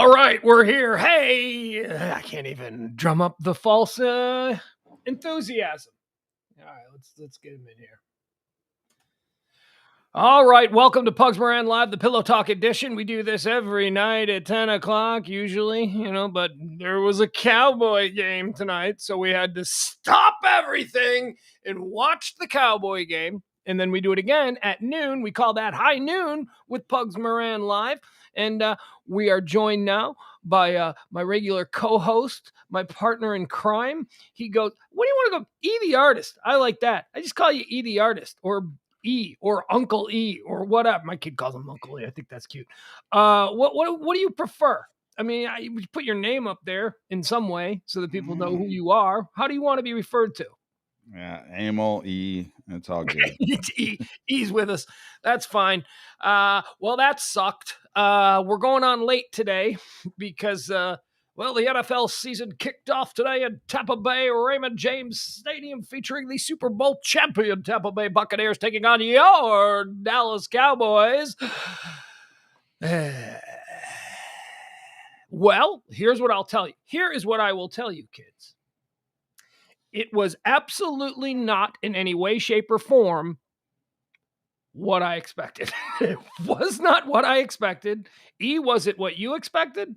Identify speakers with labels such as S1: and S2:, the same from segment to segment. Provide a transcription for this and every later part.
S1: All right, we're here. Hey, I can't even drum up the false enthusiasm. All right, let's get him in here. All right, welcome to Pugs Moran Live, the Pillow Talk edition. We do this every night at 10 o'clock, usually, but there was a Cowboy game tonight, so we had to stop everything and watch the Cowboy game. And then we do it again at noon. We call that High Noon with Pugs Moran Live. And we are joined now by my regular co-host, my partner in crime. He goes, what do you want to go? E the Artist. I like that. I just call you E the Artist or E or Uncle E or whatever. My kid calls him Uncle E. I think that's cute. What do you prefer? I mean, you put your name up there in some way so that people know who you are. How do you want to be referred to?
S2: Yeah, Amel, E. It's all good.
S1: E's with us. That's fine. Well, that sucked. We're going on late today because, the NFL season kicked off today in Tampa Bay Raymond James Stadium featuring the Super Bowl champion Tampa Bay Buccaneers taking on your Dallas Cowboys. Well, here's what I'll tell you. Here is what I will tell you, kids. It was absolutely not in any way, shape, or form what I expected. It was not what I expected. E, was it what you expected?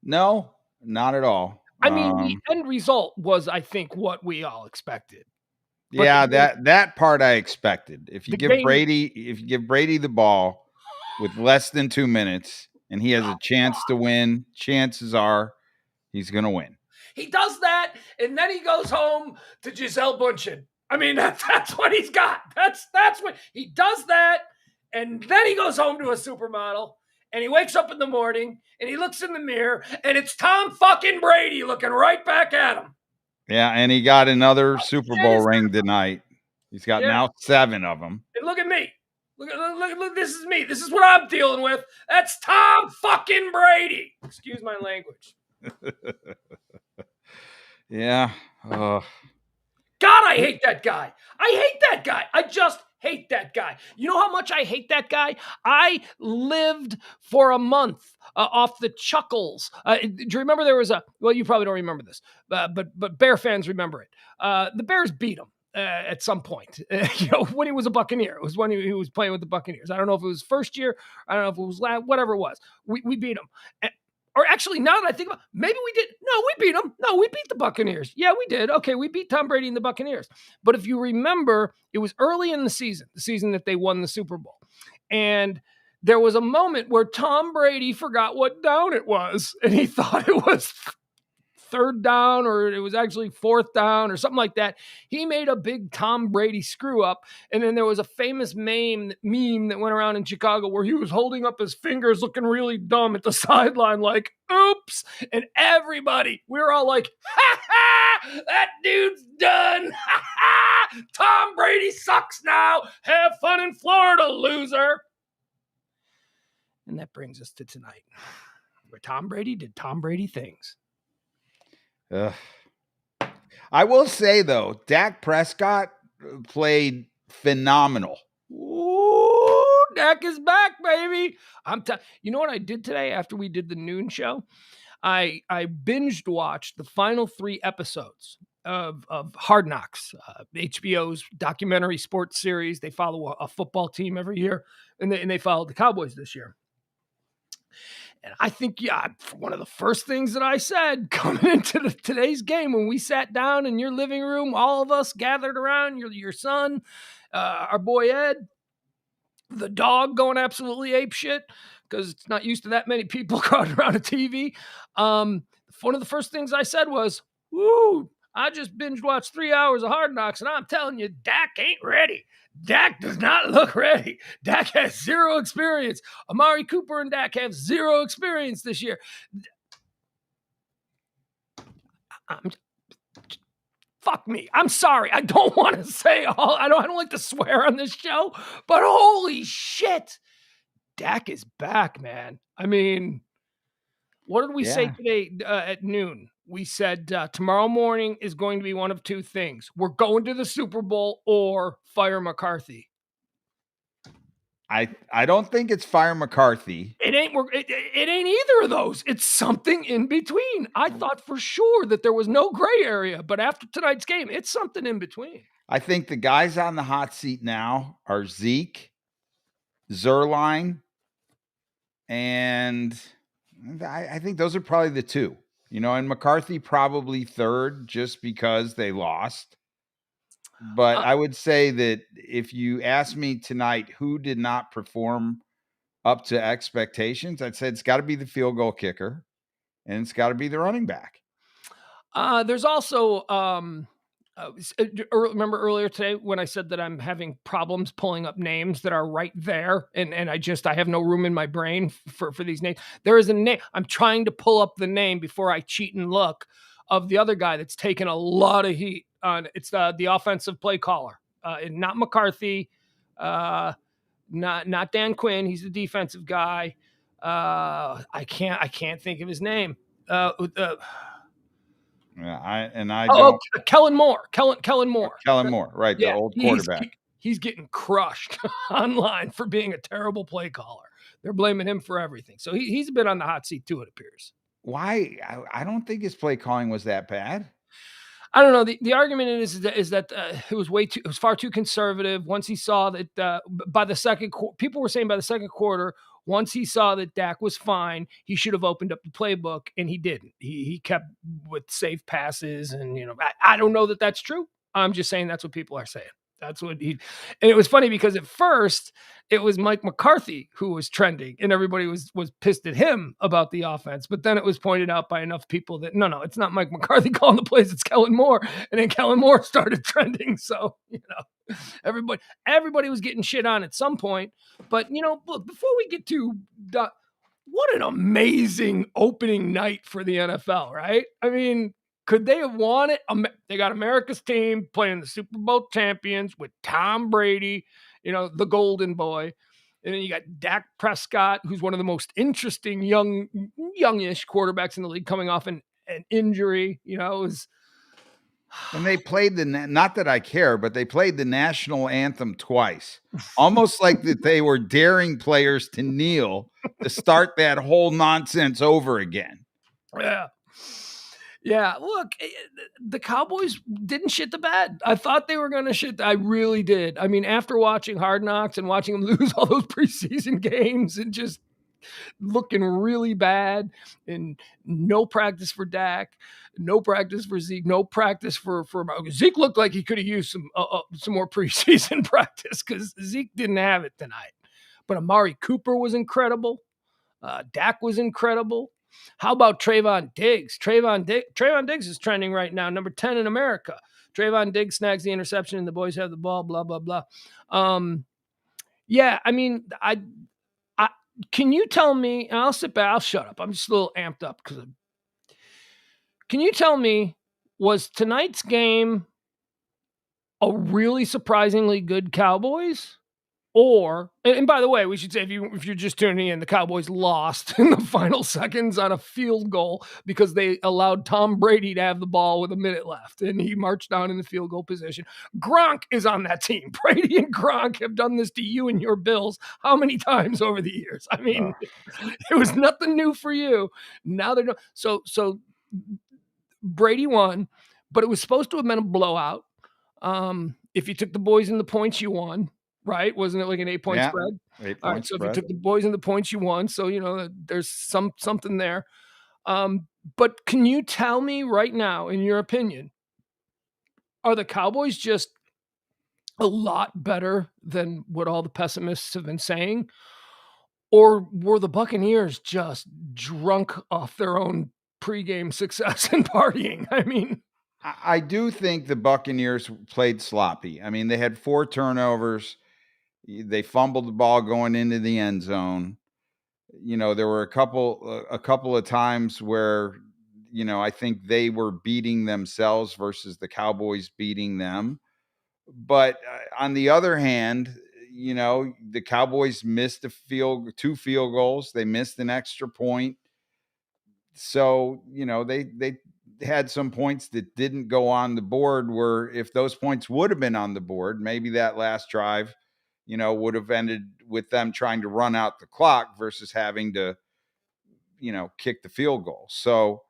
S2: No, not at all.
S1: I mean, the end result was, I think, what we all expected.
S2: But yeah, that part I expected. If you give Brady the ball with less than 2 minutes and he has a chance to win, chances are he's going to win.
S1: He does that, and then he goes home to Gisele Bündchen. I mean, that's what he's got. That's what he does that, and then he goes home to a supermodel, and he wakes up in the morning, and he looks in the mirror, and it's Tom fucking Brady looking right back at him.
S2: Yeah, and he got another Super Bowl ring tonight. He's got now 7 of them.
S1: And look at me. Look, this is me. This is what I'm dealing with. That's Tom fucking Brady. Excuse my language.
S2: Yeah.
S1: God, I hate that guy. I just hate that guy. You know how much I hate that guy? I lived for a month off the Chuckles. Do you remember there was you probably don't remember this, but Bear fans remember it. The Bears beat him at some point, when he was a Buccaneer. It was when he was playing with the Buccaneers. I don't know if it was first year. I don't know if it was whatever it was. We beat him. Or actually, now that I think about it, maybe we did. No, we beat them. No, we beat the Buccaneers. Yeah, we did. Okay, we beat Tom Brady and the Buccaneers. But if you remember, it was early in the season that they won the Super Bowl. And there was a moment where Tom Brady forgot what down it was. And he thought it was third down, or it was actually fourth down or something like that. He made a big Tom Brady screw up. And then there was a famous meme that went around in Chicago where he was holding up his fingers looking really dumb at the sideline like, oops. And everybody, we were all like, ha ha, that dude's done. Ha ha, Tom Brady sucks now. Have fun in Florida, loser. And that brings us to tonight, where Tom Brady did Tom Brady things.
S2: I will say, though, Dak Prescott played phenomenal.
S1: Ooh, Dak is back, baby. You know what I did today after we did the noon show? I binged watched the final 3 episodes of Hard Knocks, HBO's documentary sports series. They follow a football team every year, and they followed the Cowboys this year. And I think, one of the first things that I said coming into today's game when we sat down in your living room, all of us gathered around, your son, our boy Ed, the dog going absolutely apeshit because it's not used to that many people crowding around a TV. One of the first things I said was, woo, I just binge watched 3 hours of Hard Knocks, and I'm telling you, Dak ain't ready. Dak does not look ready. Dak has 0 experience. Amari Cooper and Dak have 0 experience this year. Fuck me. I'm sorry. I don't want to say I don't like to swear on this show, but holy shit. Dak is back, man. I mean, what did we say today at noon? We said tomorrow morning is going to be one of 2 things. We're going to the Super Bowl or fire McCarthy.
S2: I don't think it's fire McCarthy.
S1: It ain't either of those. It's something in between. I thought for sure that there was no gray area, but after tonight's game, it's something in between.
S2: I think the guys on the hot seat now are Zeke, Zerline, and I think those are probably the two. And McCarthy probably third just because they lost. But I would say that if you ask me tonight who did not perform up to expectations, I'd say it's got to be the field goal kicker and it's got to be the running back.
S1: There's also remember earlier today when I said that I'm having problems pulling up names that are right there, and I have no room in my brain for these names. There is a name. I'm trying to pull up the name before I cheat and look of the other guy that's taken a lot of heat on. It's the offensive play caller, not McCarthy, not Dan Quinn. He's the defensive guy. I can't think of his name.
S2: I don't.
S1: Kellen Moore. Kellen Moore.
S2: Kellen Moore, right? Yeah, the old quarterback.
S1: He's getting crushed online for being a terrible play caller. They're blaming him for everything. So he's been on the hot seat too, it appears.
S2: Why? I don't think his play calling was that bad.
S1: I don't know. The argument is that it was far too conservative. Once he saw that by the second quarter, people were saying by the second quarter, once he saw that Dak was fine, he should have opened up the playbook, and he didn't. He kept with safe passes, and I don't know that that's true. I'm just saying that's what people are saying. That's what and it was funny because at first it was Mike McCarthy who was trending and everybody was pissed at him about the offense. But then it was pointed out by enough people that no, it's not Mike McCarthy calling the plays, it's Kellen Moore. And then Kellen Moore started trending. So, everybody was getting shit on at some point. But, look, before we get to what an amazing opening night for the NFL, right? I mean, could they have won it? They got America's team playing the Super Bowl champions with Tom Brady, the golden boy. And then you got Dak Prescott, who's one of the most interesting youngish quarterbacks in the league coming off an injury,
S2: And they played not that I care, but they played the national anthem twice, almost like that they were daring players to kneel to start that whole nonsense over again.
S1: Yeah. Yeah, look, the Cowboys didn't shit the bed. I thought they were going to shit. I really did. I mean, after watching Hard Knocks and watching them lose all those preseason games and just looking really bad, and no practice for Dak, no practice for Zeke, no practice for Zeke looked like he could have used some more preseason practice because Zeke didn't have it tonight. But Amari Cooper was incredible. Dak was incredible. How about Trayvon Diggs? Trayvon Diggs is trending right now, number 10 in America. Trayvon Diggs snags the interception and the boys have the ball, blah, blah, blah. Yeah, I mean, I can you tell me, and I'll sit back, I'll shut up. I'm just a little amped up can you tell me, was tonight's game a really surprisingly good Cowboys? Or, and by the way, we should say if you're just tuning in, the Cowboys lost in the final seconds on a field goal because they allowed Tom Brady to have the ball with a minute left, and he marched down in the field goal position. Gronk is on that team. Brady and Gronk have done this to you and your Bills how many times over the years? I mean, it was nothing new for you. Now they're so Brady won, but it was supposed to have been a blowout. If you took the boys and the points, you won. Right? Wasn't it like an 8-point spread?
S2: 8-point
S1: All right. So if you took the boys and the points, you won. So, there's something there. But can you tell me right now, in your opinion, are the Cowboys just a lot better than what all the pessimists have been saying? Or were the Buccaneers just drunk off their own pregame success and partying? I mean,
S2: I do think the Buccaneers played sloppy. I mean, they had 4 turnovers. They fumbled the ball going into the end zone. There were a couple of times where, I think they were beating themselves versus the Cowboys beating them. But on the other hand, the Cowboys missed 2 field goals. They missed an extra point. So, they had some points that didn't go on the board where if those points would have been on the board, maybe that last drive, would have ended with them trying to run out the clock versus having to, kick the field goal. So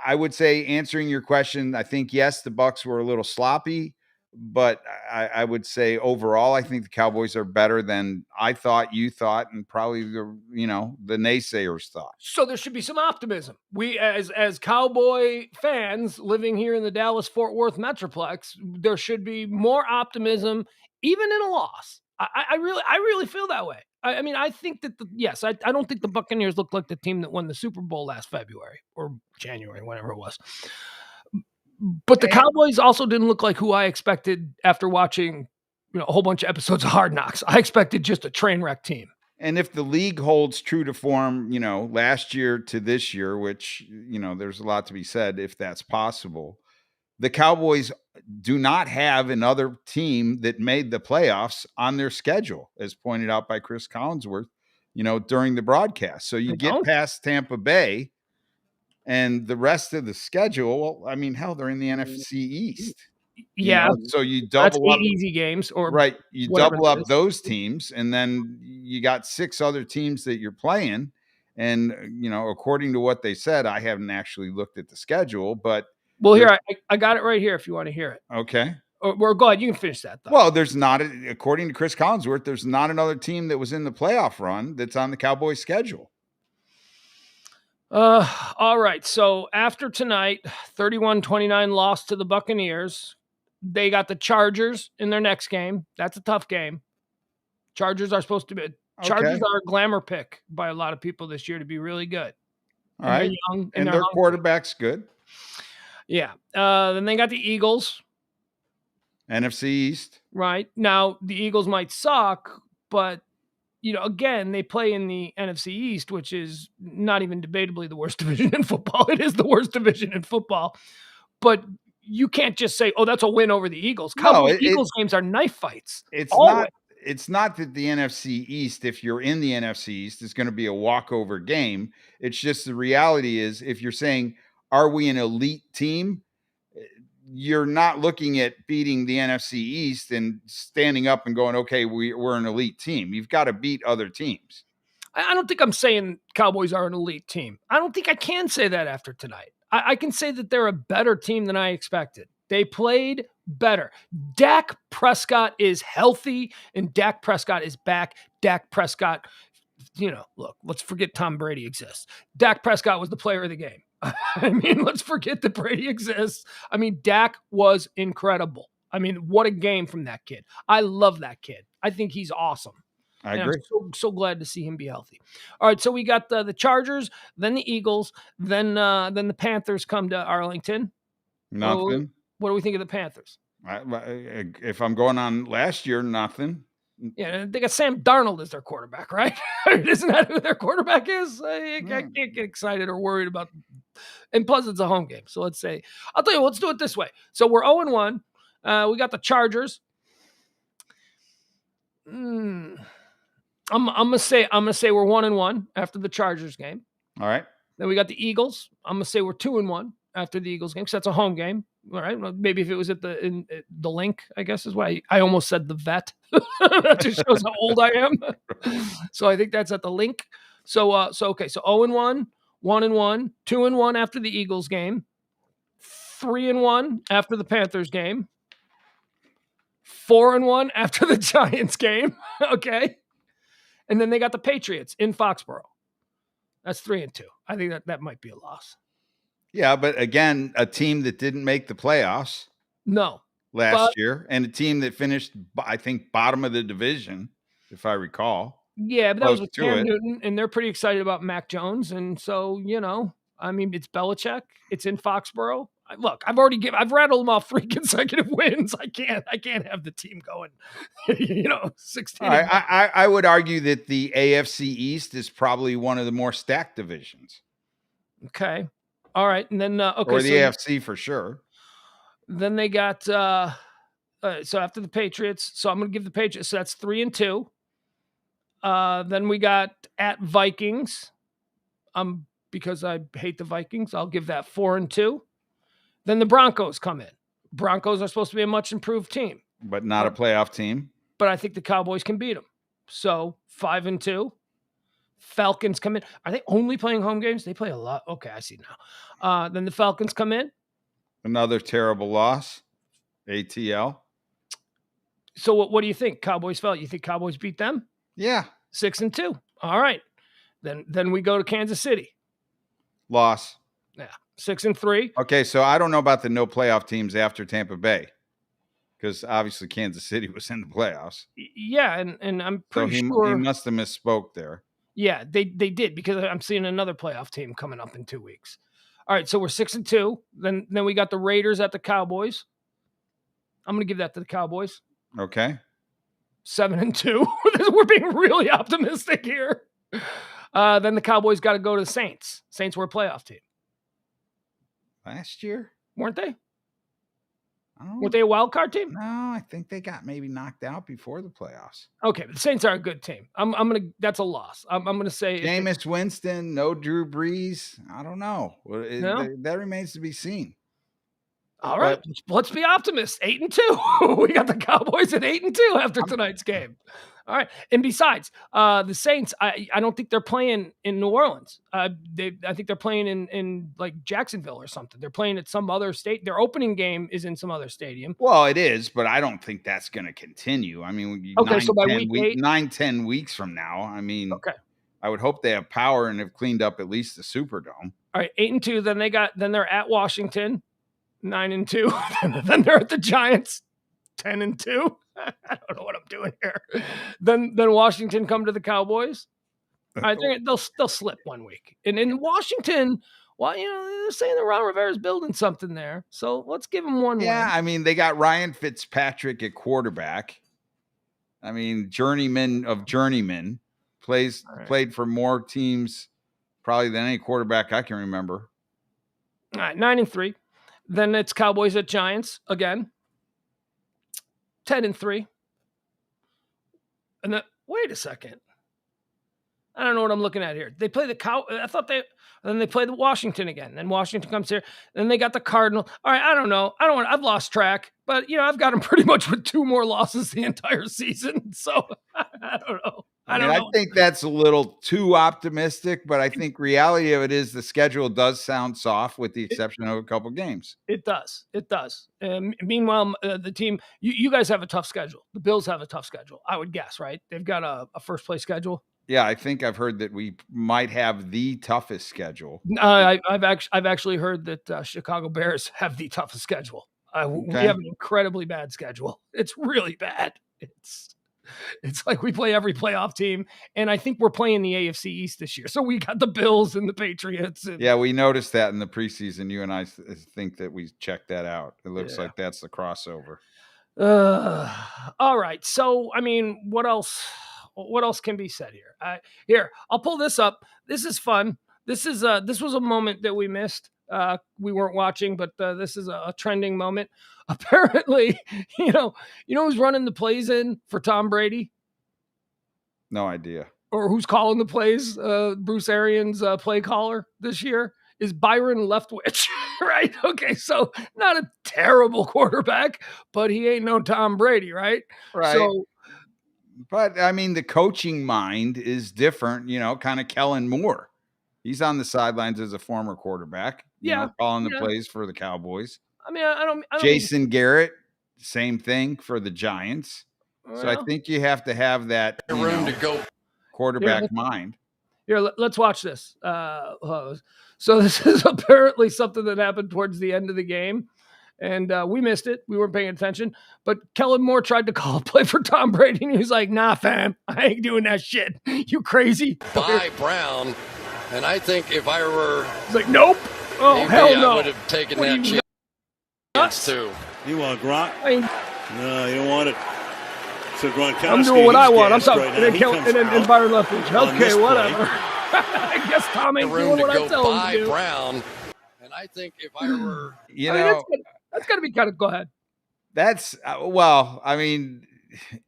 S2: I would say, answering your question, I think, yes, the Bucs were a little sloppy, but I would say overall, I think the Cowboys are better than I thought, you thought, and probably the naysayers thought.
S1: So there should be some optimism. We, as Cowboy fans living here in the Dallas-Fort Worth Metroplex, there should be more optimism, even in a loss. I really feel that way. I mean, I think that I don't think the Buccaneers look like the team that won the Super Bowl last February or January, whatever it was. But the Cowboys also didn't look like who I expected after watching, a whole bunch of episodes of Hard Knocks. I expected just a train wreck team.
S2: And if the league holds true to form, last year to this year, which, there's a lot to be said if that's possible, the Cowboys do not have another team that made the playoffs on their schedule, as pointed out by Chris Collinsworth, during the broadcast. So you get past Tampa Bay and the rest of the schedule. Well, I mean, hell, they're in the NFC East.
S1: Yeah.
S2: So you double up
S1: easy games, or
S2: right. You double up those teams, and then you got 6 other teams that you're playing. And, according to what they said, I haven't actually looked at the schedule, but
S1: here, I got it right here if you want to hear it.
S2: Okay.
S1: Or go ahead, you can finish that, though.
S2: Well, there's not, according to Chris Collinsworth, there's not another team that was in the playoff run that's on the Cowboys schedule.
S1: All right. So after tonight, 31-29 loss to the Buccaneers. They got the Chargers in their next game. That's a tough game. Chargers are supposed to be Chargers are a glamour pick by a lot of people this year to be really good.
S2: All right. They're young, and their quarterback's good.
S1: Yeah. Then they got the Eagles.
S2: NFC East.
S1: Right. Now, the Eagles might suck, but again, they play in the NFC East, which is not even debatably the worst division in football. It is the worst division in football. But you can't just say, "Oh, that's a win over the Eagles." Eagles games are knife fights.
S2: It's not that the NFC East, if you're in the NFC East, is going to be a walkover game. It's just the reality is, if you're saying, are we an elite team? You're not looking at beating the NFC East and standing up and going, okay, we're an elite team. You've got to beat other teams.
S1: I don't think I'm saying Cowboys are an elite team. I don't think I can say that after tonight. I can say that they're a better team than I expected. They played better. Dak Prescott is healthy, and Dak Prescott is back. Dak Prescott, look, let's forget Tom Brady exists. Dak Prescott was the player of the game. I mean, let's forget that Brady exists. I mean, Dak was incredible. I mean, what a game from that kid. I love that kid. I think he's awesome.
S2: I agree.
S1: I'm so glad to see him be healthy. All right, so we got the Chargers, then the Eagles, then the Panthers come to Arlington.
S2: Nothing.
S1: What do we think of the Panthers?
S2: If I'm going on last year, nothing.
S1: Yeah, they got Sam Darnold as their quarterback, right? Isn't that who their quarterback is? I can't get excited or worried about. And plus, it's a home game. So let's say, I'll tell you, let's do it this way. So we're 0-1. We got the Chargers. I'm gonna say we're 1-1 after the Chargers game.
S2: All right.
S1: Then we got the Eagles. I'm gonna say we're 2-1 after the Eagles game, because that's a home game. All right. Well, maybe if it was at the link, I guess is why I almost said the vet. That just shows how old I am. So I think that's at the link. So okay. So 0-1, 1-1, 2-1 after the Eagles game, 3-1 after the Panthers game, 4-1 after the Giants game. Okay. And then they got the Patriots in Foxborough. That's 3-2. I think that might be a loss.
S2: Yeah, but again, a team that didn't make the playoffs.
S1: No.
S2: Last year, and a team that finished, I think, bottom of the division, if I recall.
S1: Yeah, but that was with Cam Newton, and they're pretty excited about Mac Jones. And so, I mean, it's Belichick. It's in Foxborough. Look, I've rattled them off 3 consecutive wins. I can't have the team going, 16.
S2: I would argue that the AFC East is probably one of the more stacked divisions.
S1: Okay. All right. And then,
S2: or the AFC for sure.
S1: Then they got, so after the Patriots, so I'm going to give the Patriots, so that's 3-2. Then we got at Vikings. Because I hate the Vikings, I'll give that 4-2. Then the Broncos come in. Broncos are supposed to be a much improved team.
S2: But not a playoff team.
S1: but I think the Cowboys can beat them. So 5-2. Falcons come in. Are they only playing home games? They play a lot. Okay, I see now. Then the Falcons come in.
S2: Another terrible loss. ATL.
S1: So what do you think? Cowboys fell. You think Cowboys beat them?
S2: Yeah.
S1: 6-2. All right. Then we go to Kansas City.
S2: Loss.
S1: Yeah. 6-3.
S2: Okay, so I don't know about the no playoff teams after Tampa Bay, because obviously Kansas City was in the playoffs.
S1: Yeah, and I'm pretty sure
S2: he must have misspoke there.
S1: Yeah, they did, because I'm seeing another playoff team coming up in 2 weeks. All right, so we're 6-2. Then we got the Raiders at the Cowboys. I'm going to give that to the Cowboys.
S2: Okay.
S1: 7-2. We're being really optimistic here. Then the Cowboys got to go to the Saints. Saints were a playoff team.
S2: Last year?
S1: Weren't they? Weren't they a wild card team?
S2: No, I think they got maybe knocked out before the playoffs.
S1: Okay, but the Saints are a good team. That's a loss. I'm gonna say
S2: Jameis Winston, no Drew Brees. I don't know. That remains to be seen.
S1: All right, let's be optimists. 8-2. We got the Cowboys at 8-2 after tonight's game. All right, and besides, the Saints, I don't think they're playing in New Orleans. I think they're playing in like Jacksonville or something. They're playing at some other state. Their opening game is in some other stadium.
S2: Well, it is, but I don't think that's going to continue. I mean,
S1: okay, so by week 8,
S2: 9-10 weeks from now, I mean, okay, I would hope they have power and have cleaned up at least the Superdome.
S1: All right, 8-2. Then they're at Washington. 9-2. Then they're at the Giants. 10-2. I don't know what I'm doing here. Then Washington come to the Cowboys. I think they'll slip 1 week. And in Washington, well, they're saying that Ron Rivera's building something there. So let's give them one win.
S2: Yeah, I mean, they got Ryan Fitzpatrick at quarterback. I mean, journeyman of journeymen. Played for more teams probably than any quarterback I can remember.
S1: All right, 9-3. Then it's Cowboys at Giants again. 10-3. And then wait a second. I don't know what I'm looking at here. They play then they play the Washington again. Then Washington comes here. Then they got the Cardinal. All right, I don't know. I've lost track, but I've got them pretty much with 2 more losses the entire season. So I don't know.
S2: I think that's a little too optimistic, but I think reality of it is the schedule does sound soft with the exception of a couple games.
S1: It does. Meanwhile, the team, you guys have a tough schedule. The Bills have a tough schedule, I would guess, right? They've got a first place schedule.
S2: Yeah, I think I've heard that we might have the toughest schedule.
S1: I've actually heard that Chicago Bears have the toughest schedule. We have an incredibly bad schedule. It's really bad. It's like we play every playoff team, and I think we're playing the AFC East this year. So we got the Bills and the Patriots.
S2: Yeah, we noticed that in the preseason. You and I think that we checked that out. It looks like that's the crossover.
S1: All right. So, I mean, what else can be said here? Here, I'll pull this up. This is fun. This was a moment that we missed. We weren't watching, but this is a trending moment. Apparently, who's running the plays in for Tom Brady?
S2: No idea.
S1: Or who's calling the plays? Bruce Arians' play caller this year is Byron Leftwich, right? Okay, so not a terrible quarterback, but he ain't no Tom Brady, right?
S2: Right. So, but I mean, the coaching mind is different. Kind of Kellen Moore. He's on the sidelines as a former quarterback. Calling the plays for the Cowboys.
S1: I mean, I don't
S2: Jason Garrett, same thing for the Giants. Well, so I think you have to have that room to go quarterback mind.
S1: Here, let's watch this. So this is apparently something that happened towards the end of the game, and we missed it. We weren't paying attention. But Kellen Moore tried to call a play for Tom Brady, and he was like, "Nah, fam, I ain't doing that shit. You crazy?"
S3: By Brown, and I think if I were,
S1: he's like, "Nope. Oh, hell no."
S3: I would have taken that chance. Too.
S4: You want Gronk? No, you don't want it. So Gronkowski,
S1: I'm doing what I want. I'm sorry. Right, and Byron Leftwich. Okay, whatever. I guess Tom ain't doing what I'm telling him to do.
S3: Brown, and I think if I were,
S1: that's got to be kind of. Go ahead.
S2: That's I mean,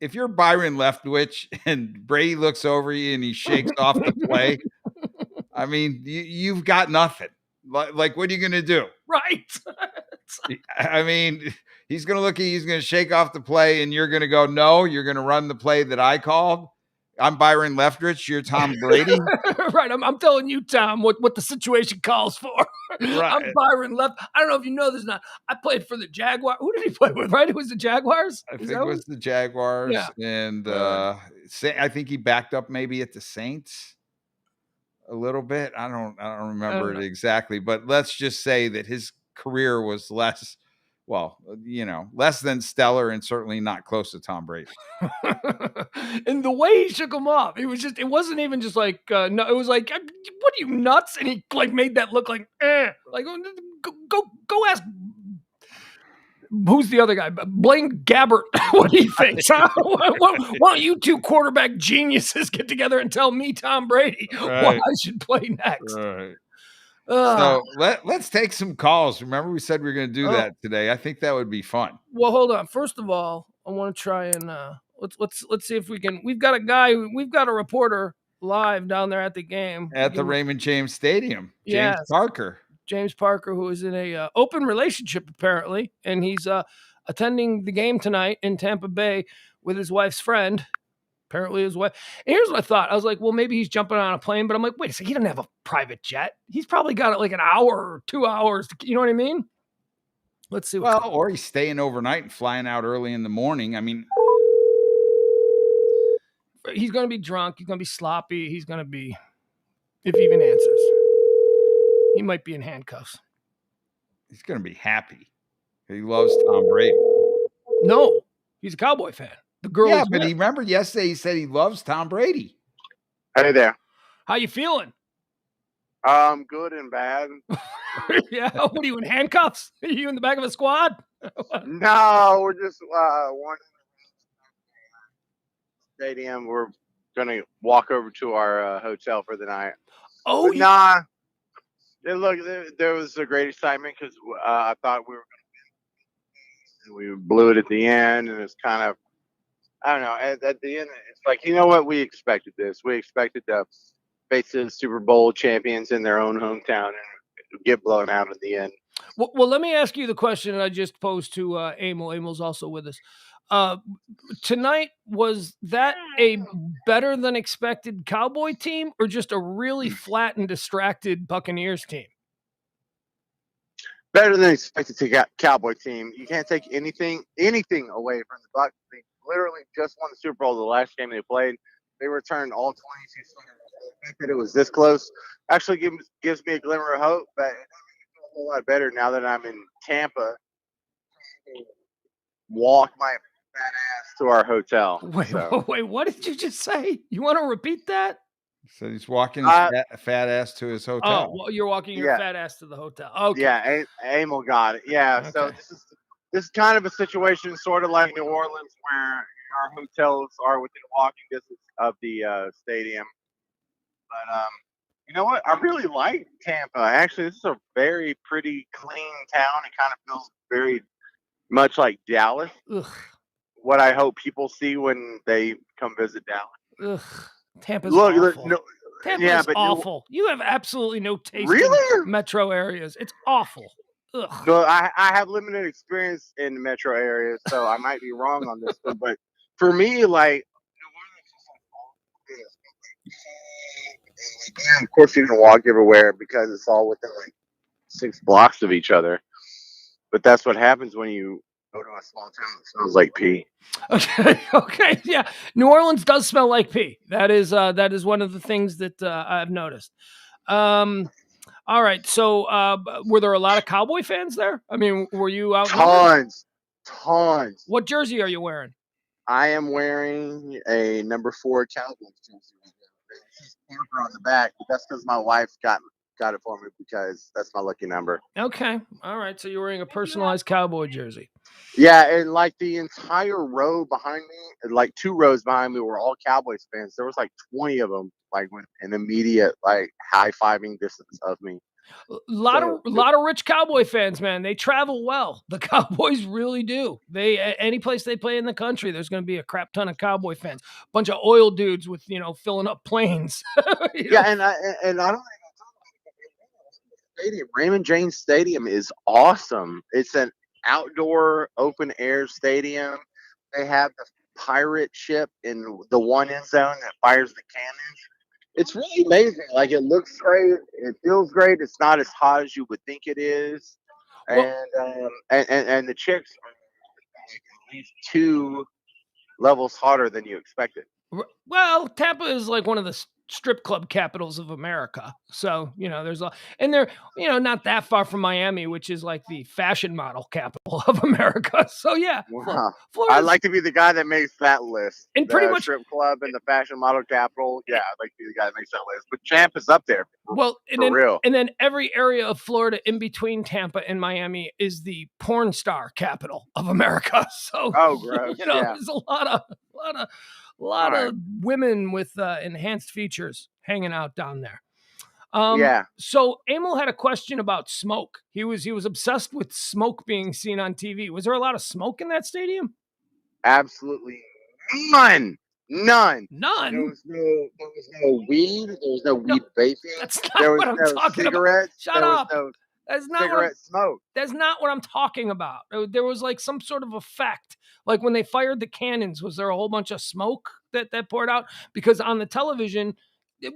S2: if you're Byron Leftwich and Brady looks over you and he shakes off the play, I mean, you've got nothing. Like, what are you going to do?
S1: Right.
S2: I mean, He's going to look at you, he's going to shake off the play, and you're going to go, no, you're going to run the play that I called. I'm Byron Leftwich. You're Tom Brady.
S1: Right. I'm telling you, Tom, what the situation calls for.
S2: Right.
S1: I'm Byron Left. I don't know if you know this or not. I played for the Jaguars. Who did he play with, right? It was the Jaguars?
S2: I think it was the Jaguars.
S1: Yeah.
S2: And I think he backed up maybe at the Saints a little bit. I don't remember it exactly, but let's just say that his career was less than stellar and certainly not close to Tom Brady.
S1: And the way he shook him off, it wasn't even just like, no, it was like, what are you, nuts? And he like made that look like, like, go ask, who's the other guy? Blaine Gabbert. What do you think? Why don't you two quarterback geniuses get together and tell me, Tom Brady, why I should play next?
S2: Right. So let's take some calls. Remember, we said we were going to do that today. I think that would be fun.
S1: Well, hold on. First of all, I want to try and let's see if we can. We've got a reporter live down there at the game
S2: at the Raymond James Stadium. James Parker,
S1: who is in a open relationship apparently, and he's attending the game tonight in Tampa Bay with his wife's friend. Apparently his wife. And here's what I thought. I was like, well, maybe he's jumping on a plane, but I'm like, wait a second, he doesn't have a private jet. He's probably got it like an hour or 2 hours. You know what I mean? Let's see.
S2: Or he's staying overnight and flying out early in the morning. I mean,
S1: he's going to be drunk. He's going to be sloppy. He's going to be, if he even answers, he might be in handcuffs.
S2: He's going to be happy. He loves Tom Brady.
S1: No, he's a Cowboy fan. The girl.
S2: Yeah, but he remember yesterday he said he loves Tom Brady.
S5: Hey there.
S1: How you feeling?
S5: Good and bad.
S1: Yeah. What are you in handcuffs? Are you in the back of a squad?
S5: No, we're just wandering the stadium. We're gonna walk over to our hotel for the night.
S1: Oh,
S5: but nah. Look, there was a great excitement because I thought we were gonna win. We blew it at the end, and it's kind of, I don't know. At the end, it's like, you know what? We expected this. We expected to face the Super Bowl champions in their own hometown and get blown out at the end.
S1: Well, let me ask you the question that I just posed to Emil. Emil's also with us. Tonight, was that a better than expected Cowboy team or just a really flat and distracted Buccaneers team?
S5: Better than expected to Cowboy team. You can't take anything away from the Bucs. They literally just won the Super Bowl the last game they played. They returned all 22 starters. The fact that it was this close actually gives me a glimmer of hope, but it makes me feel a whole lot better now that I'm in Tampa. Walk my fat ass to our hotel.
S1: Wait, what did you just say? You want to repeat that?
S2: So he's walking his fat ass to his hotel.
S1: Oh, well, you're walking your fat ass to the hotel. Okay.
S5: Yeah, Emil got it. Yeah, okay. So this is kind of a situation sort of like New Orleans where our hotels are within walking distance of the stadium. But you know what? I really like Tampa. Actually, this is a very pretty clean town. It kind of feels very much like Dallas.
S1: Ugh.
S5: What I hope people see when they come visit Dallas.
S1: Ugh. Tampa's awful. Tampa's
S5: but
S1: awful. You have absolutely no taste
S5: in
S1: metro areas. It's awful. Ugh.
S5: So I have limited experience in the metro areas, so I might be wrong on this one. But for me, like, and of course you can walk everywhere because it's all within like 6 blocks of each other. But that's what happens when you go to a small town that smells like pee.
S1: Okay, yeah. New Orleans does smell like pee. That is one of the things that I've noticed. All right. So, were there a lot of Cowboy fans there? I mean, were you out?
S5: Tons.
S1: What jersey are you wearing?
S5: I am wearing a number 4 Cowboys jersey. It's Parker on the back, but that's because my wife got it for me because that's my lucky number.
S1: Okay. All right. So you're wearing a personalized Cowboy jersey.
S5: Yeah, and like the entire row behind me, like 2 rows behind me were all Cowboys fans. There was like 20 of them, like with an immediate like high-fiving distance of me.
S1: A lot of rich Cowboy fans, man. They travel well. The Cowboys really do. Any place they play in the country, there's going to be a crap ton of Cowboy fans. Bunch of oil dudes with filling up planes.
S5: Yeah, and I don't. Stadium, Raymond James Stadium is awesome. It's an outdoor open air stadium. They have the pirate ship in the one end zone that fires the cannons. It's really amazing. Like, it looks great, it feels great. It's not as hot as you would think it is,
S1: Well,
S5: and the chicks are like at least 2 levels hotter than you expected.
S1: well, Tampa is like one of the strip club capitals of America. So, there's and they're, not that far from Miami, which is like the fashion model capital of America. So yeah,
S5: Wow.
S1: Florida's,
S5: I'd like to be the guy that makes that list.
S1: and pretty
S5: The
S1: much,
S5: strip club and the fashion model capital. Yeah, I'd like to be the guy that makes that list. But Champ is up there
S1: well,
S5: for real.
S1: And then every area of Florida in between Tampa and Miami is the porn star capital of America. So,
S5: Oh, gross. Yeah.
S1: there's a lot of women with enhanced features hanging out down there.
S5: Yeah.
S1: So Emil had a question about smoke. He was obsessed with smoke being seen on TV. Was there a lot of smoke in that stadium?
S5: Absolutely none. None.
S1: None.
S5: There was no weed. There was no weed vaping.
S1: That's not
S5: There was
S1: what I'm
S5: no
S1: talking
S5: cigarettes.
S1: about. Shut
S5: there
S1: up.
S5: was no
S1: That's not
S5: cigarette smoke.
S1: That's not what I'm talking about. There was like some sort of effect. Like when they fired the cannons, was there a whole bunch of smoke that poured out? Because on the television,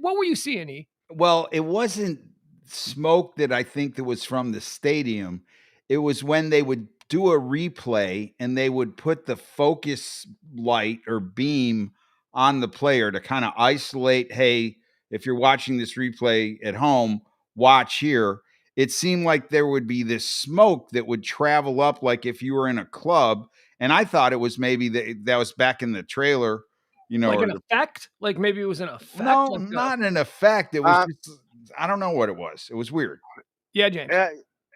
S1: what were you seeing, E?
S2: Well, it wasn't smoke that I think that was from the stadium. It was when they would do a replay and they would put the focus light or beam on the player to kind of isolate, hey, if you're watching this replay at home, watch here. It seemed like there would be this smoke that would travel up like if you were in a club. And I thought it was maybe that was back in the trailer,
S1: like an effect? Like maybe it was an effect?
S2: No,
S1: like
S2: not an effect. It was just, I don't know what it was. It was weird.
S1: Yeah, James.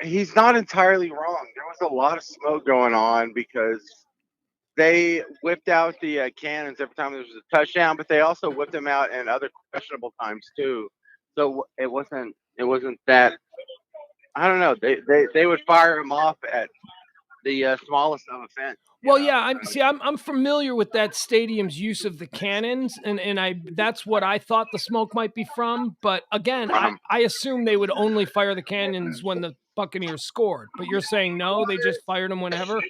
S5: He's not entirely wrong. There was a lot of smoke going on because they whipped out the cannons every time there was a touchdown, but they also whipped them out in other questionable times too. So it wasn't that. I don't know. They would fire them off at the smallest of offense.
S1: Well, yeah, I'm familiar with that stadium's use of the cannons, and that's what I thought the smoke might be from. But again, I assume they would only fire the cannons when the Buccaneers scored. But you're saying no, they just fired them whenever?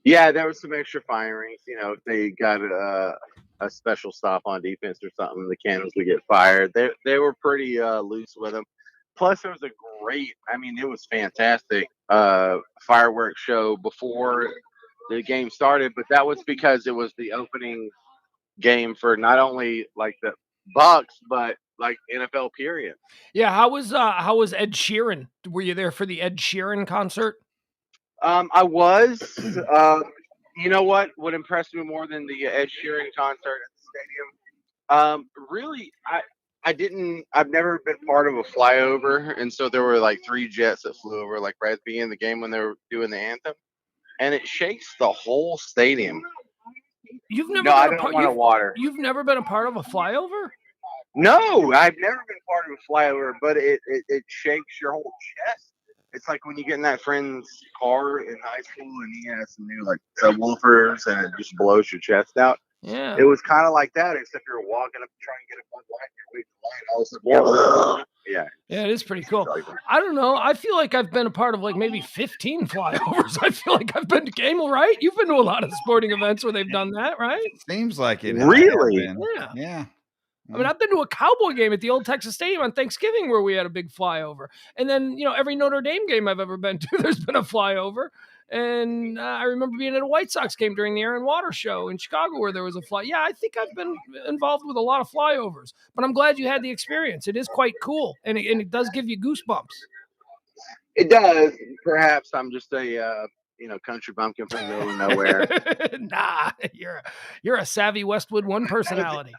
S5: Yeah, there was some extra firings. If they got a special stop on defense or something, the cannons would get fired. They were pretty loose with them. Plus, there was a great, it was fantastic fireworks show before the game started, but that was because it was the opening game for not only like the Bucks, but like NFL period.
S1: Yeah, how was Ed Sheeran? Were you there for the Ed Sheeran concert?
S5: I was. You know what would impress me more than the Ed Sheeran concert at the stadium? Really, I've never been part of a flyover, and so there were like 3 jets that flew over like right at the beginning of the game when they were doing the anthem, and it shakes the whole stadium.
S1: You've never
S5: I don't want to water.
S1: You've never been a part of a flyover?
S5: No, I've never been part of a flyover, but it shakes your whole chest. It's like when you get in that friend's car in high school and he has some new like subwoofers and it just blows your chest out.
S1: Yeah.
S5: It was kind of like that, except you're walking up trying to get a Bud Light, you're waiting in line, all of a sudden, yeah.
S1: Yeah, it is pretty cool. I don't know. I feel like I've been a part of like maybe 15 flyovers. I feel like I've been to Gamel, right? You've been to a lot of sporting events where they've done that, right?
S2: Seems like it.
S5: Really?
S1: Yeah. I mean, I've been to a Cowboy game at the old Texas Stadium on Thanksgiving where we had a big flyover. And then, every Notre Dame game I've ever been to, there's been a flyover. And I remember being at a White Sox game during the Air and Water show in Chicago where there was a fly. Yeah, I think I've been involved with a lot of flyovers. But I'm glad you had the experience. It is quite cool. And it does give you goosebumps.
S5: It does. Perhaps I'm just a country bumpkin from the middle of nowhere.
S1: Nah, you're a savvy Westwood One personality.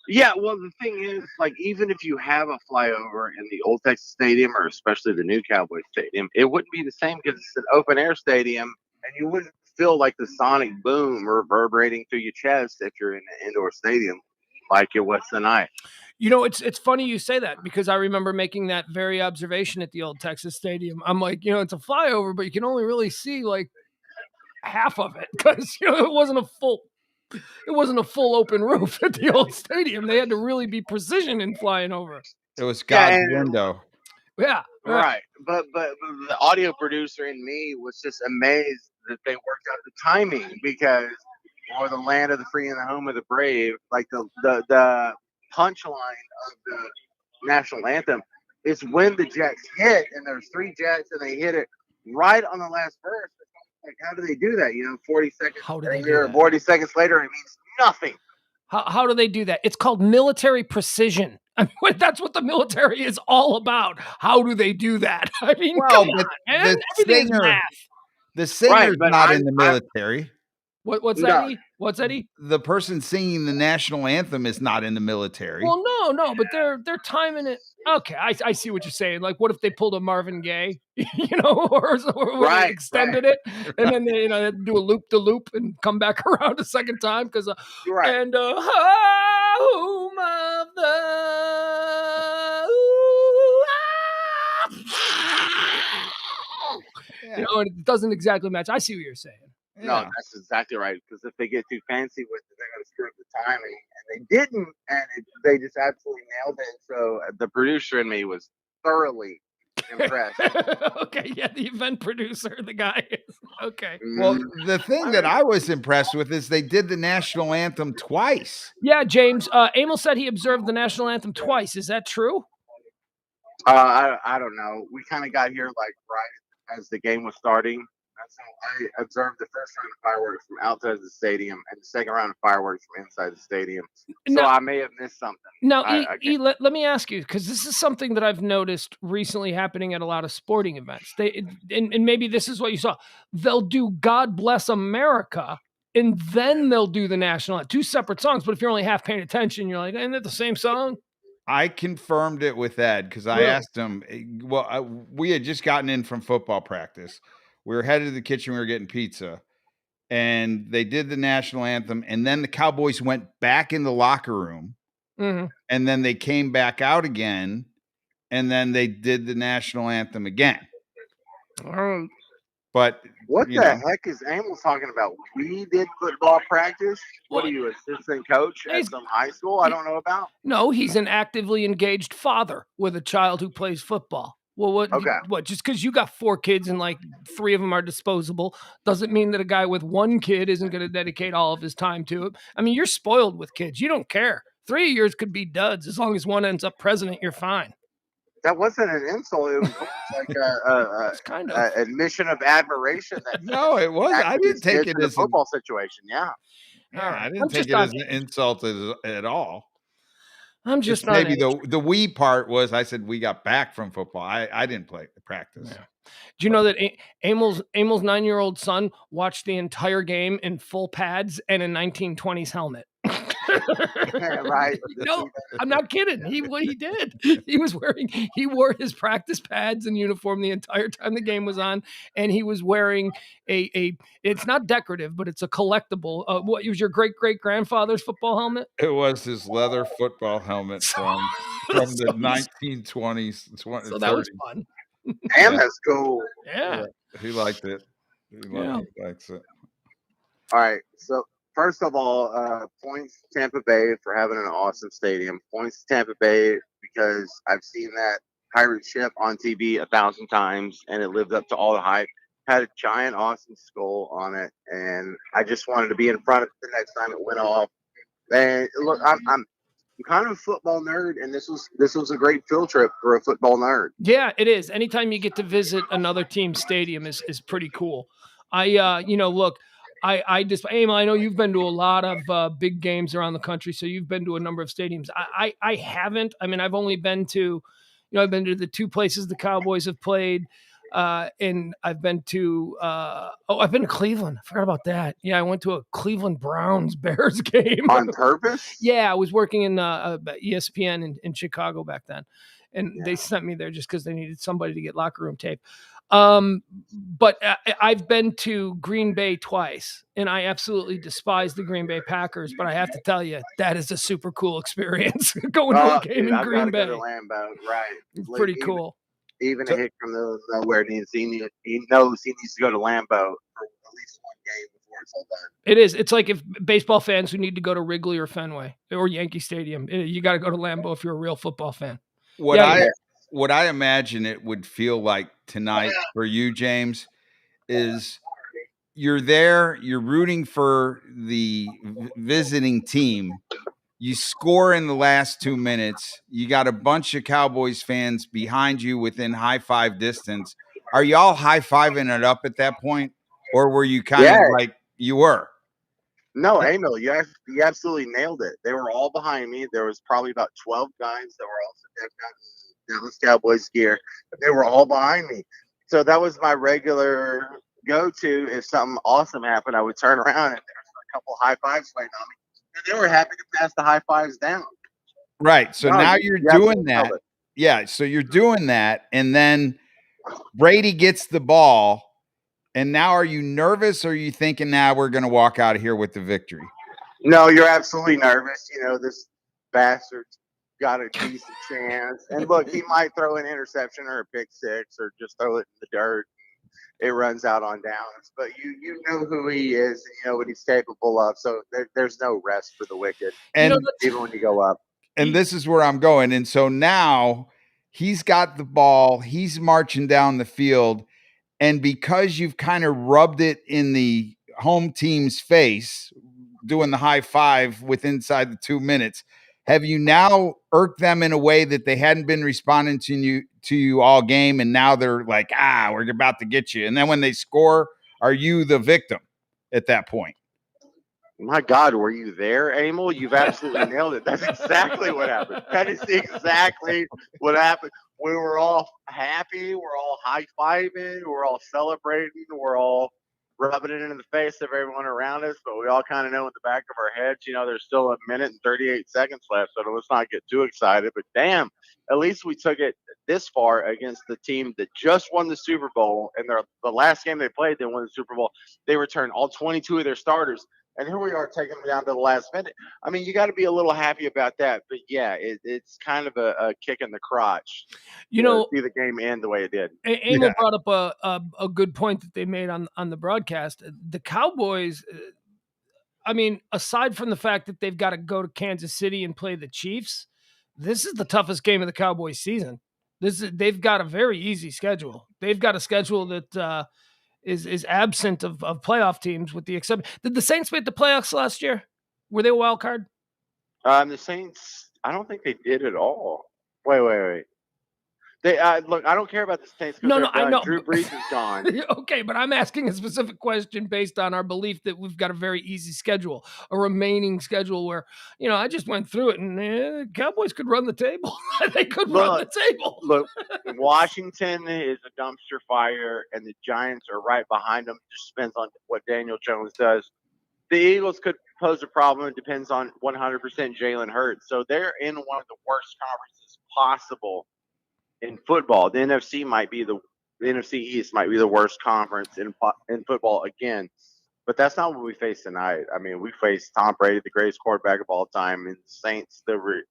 S5: Yeah, well, the thing is, like, even if you have a flyover in the old Texas Stadium or especially the new Cowboys Stadium, it wouldn't be the same because it's an open air stadium and you wouldn't feel like the sonic boom reverberating through your chest if you're in an indoor stadium like it was tonight.
S1: It's funny you say that because I remember making that very observation at the old Texas Stadium. I'm like, it's a flyover, but you can only really see like half of it because, it wasn't a full open roof at the old stadium. They had to really be precision in flying over.
S2: It was God's window.
S1: Yeah.
S5: Right, but the audio producer in me was just amazed that they worked out the timing because, or the land of the free and the home of the brave, like the punchline of the national anthem is when the Jets hit, and there's 3 Jets, and they hit it right on the last verse. Like, how do they do that? 40 seconds
S1: How do they do
S5: earlier,
S1: that?
S5: 40 seconds later, it means nothing.
S1: How do they do that? It's called military precision. I mean, that's what the military is all about. How do they do that? I mean, come on, man. Everything is math.
S2: The singer's
S5: but
S2: not in the military.
S1: What's
S5: No.
S1: that, Eddie? What's Eddie?
S2: The person singing the national anthem is not in the military.
S1: Well, no, but they're timing it. Okay, I see what you're saying. Like, what if they pulled a Marvin Gaye, or they extended it, and then they, they do a loop the loop and come back around a second time because and home of the it doesn't exactly match. I see what you're saying.
S2: Yeah.
S5: No, that's exactly right. Because if they get too fancy with it, they're going to screw up the timing, and they didn't, and they just absolutely nailed it. So the producer in me was thoroughly impressed.
S1: Okay, yeah, the event producer, the guy is okay.
S2: Well, the thing that I was impressed with is they did the national anthem twice.
S1: Yeah, James. Emil said he observed the national anthem twice. Is that true?
S5: I don't know. We kind of got here like right as the game was starting. So I observed the first round of fireworks from outside the stadium and the second round of fireworks from inside the stadium. So I may have missed something.
S1: Now, let me ask you, because this is something that I've noticed recently happening at a lot of sporting events. And maybe this is what you saw. They'll do God Bless America, and then they'll do the national anthem. 2 separate songs, but if you're only half paying attention, you're like, isn't it the same song?
S2: I confirmed it with Ed because I asked him. Well, we had just gotten in from football practice. We were headed to the kitchen. We were getting pizza, and they did the national anthem. And then the Cowboys went back in the locker room, and then they came back out again, and then they did the national anthem again. But
S5: what the heck is Emil talking about? We did football practice. What are you, assistant coach at some high school? I don't know about.
S1: No, he's an actively engaged father with a child who plays football. Well, what? Just because you got 4 kids and like 3 of them are disposable doesn't mean that a guy with 1 kid isn't going to dedicate all of his time to it. I mean, you're spoiled with kids. You don't care. 3 of yours could be duds. As long as one ends up president, you're fine.
S5: That wasn't an insult. It was like a admission of admiration.
S2: No, it was. I didn't take it as
S5: a football situation. Yeah.
S2: I didn't take it as an insult at all.
S1: I'm just
S2: maybe the we part was I said we got back from football. I didn't play practice. Yeah.
S1: Do you know that Emil's 9-year-old son watched the entire game in full pads and a 1920s helmet?
S5: Right.
S1: No, I'm not kidding. What he did. He wore his practice pads and uniform the entire time the game was on, and he was wearing a it's not decorative, but it's a collectible. What was your great-great-grandfather's football helmet?
S2: It was his leather football helmet from the 1920s.
S1: So that was fun.
S5: Damn, that's cool.
S1: Yeah.
S2: He liked it. He likes it.
S5: All right. So first of all, points to Tampa Bay for having an awesome stadium. Points to Tampa Bay because I've seen that pirate ship on TV 1,000 times and it lived up to all the hype. Had a giant awesome skull on it, and I just wanted to be in front of it the next time it went off. And look, I'm kind of a football nerd, and this was a great field trip for a football nerd.
S1: Yeah, it is. Anytime you get to visit another team's stadium is pretty cool. Look, I know you've been to a lot of big games around the country, so you've been to a number of stadiums. I haven't. I mean, I've only been to, I've been to the 2 places the Cowboys have played. And I've been to Cleveland. I forgot about that. Yeah, I went to a Cleveland Browns Bears game
S5: on purpose.
S1: Yeah, I was working in ESPN in Chicago back then, and they sent me there just because they needed somebody to get locker room tape. But I've been to Green Bay twice, and I absolutely despise the Green Bay Packers. But I have to tell you, that is a super cool experience going to a game in Green Bay.
S5: Go to Lambeau, right?
S1: It's pretty cool.
S5: Even a hit from the nowhere he knows he needs to go to Lambeau for at least 1 game before it's all done.
S1: It is. It's like if baseball fans who need to go to Wrigley or Fenway or Yankee Stadium, you got to go to Lambeau if you're a real football fan.
S2: What what I imagine it would feel like tonight for you, James, is you're there, you're rooting for the visiting team. You score in the last 2 minutes. You got a bunch of Cowboys fans behind you within high five distance. Are you all high fiving it up at that point? Or were you kind
S5: Yeah.
S2: of like you were?
S5: No, Emil, you absolutely nailed it. They were all behind me. There was probably about 12 guys that were also decked out in Dallas Cowboys gear. They were all behind me. So that was my regular go-to. If something awesome happened, I would turn around and there was a couple high fives waiting on me. And they were happy to pass the high fives down.
S2: Right. So
S5: No,
S2: now
S5: you
S2: you're doing
S5: nailed
S2: that.
S5: it.
S2: Yeah. So you're doing that. And then Brady gets the ball. And now are you nervous or are you thinking now we're going to walk out of here with the victory?
S5: No, you're absolutely nervous. You know, this bastard's got a decent chance. And look, he might throw an interception or a pick six or just throw it in the dirt. It runs out on downs. But you know who he is and you know what he's capable of. So there's no rest for the wicked,
S2: And
S5: even when you go up.
S2: And this is where I'm going. And so now he's got the ball, he's marching down the field. And because you've kind of rubbed it in the home team's face, doing the high five with inside the 2 minutes, have you now irked them in a way that they hadn't been responding to you all game? And now they're like, we're about to get you. And then when they score, are you the victim at that point?
S5: My God, were you there, Emil? You've absolutely nailed it. That's exactly what happened. That is exactly what happened. We were all happy. We're all high-fiving. We're all celebrating. We're all rubbing it in the face of everyone around us. But we all kind of know in the back of our heads, you know, there's still a minute and 38 seconds left. So let's not get too excited. But damn, at least we took it this far against the team that just won the Super Bowl. And the last game they played, they won the Super Bowl. They returned all 22 of their starters. And here we are taking them down to the last minute. I mean, you got to be a little happy about that. But yeah, it's kind of a kick in the crotch.
S1: You know,
S5: see the game end the way it did.
S1: Emil brought up a good point that they made on the broadcast. The Cowboys, I mean, aside from the fact that they've got to go to Kansas City and play the Chiefs, this is the toughest game of the Cowboys season. They've got a very easy schedule. They've got a schedule that is absent of playoff teams, with the exception. Did the Saints make the playoffs last year? Were they a wild card?
S5: The Saints, I don't think they did at all. Wait. They look. I don't care about the Saints.
S1: No, I know.
S5: Drew Brees is gone.
S1: Okay, but I'm asking a specific question based on our belief that we've got a very easy schedule, a remaining schedule where, you know, I just went through it and Cowboys could run the table. They could run the table.
S5: Look, Washington is a dumpster fire, and the Giants are right behind them. It just depends on what Daniel Jones does. The Eagles could pose a problem. It depends on 100% Jalen Hurts. So they're in one of the worst conferences possible in football. The NFC East might be the worst conference in football again. But that's not what we face tonight. I mean, we face Tom Brady, the greatest quarterback of all time, and Saints, the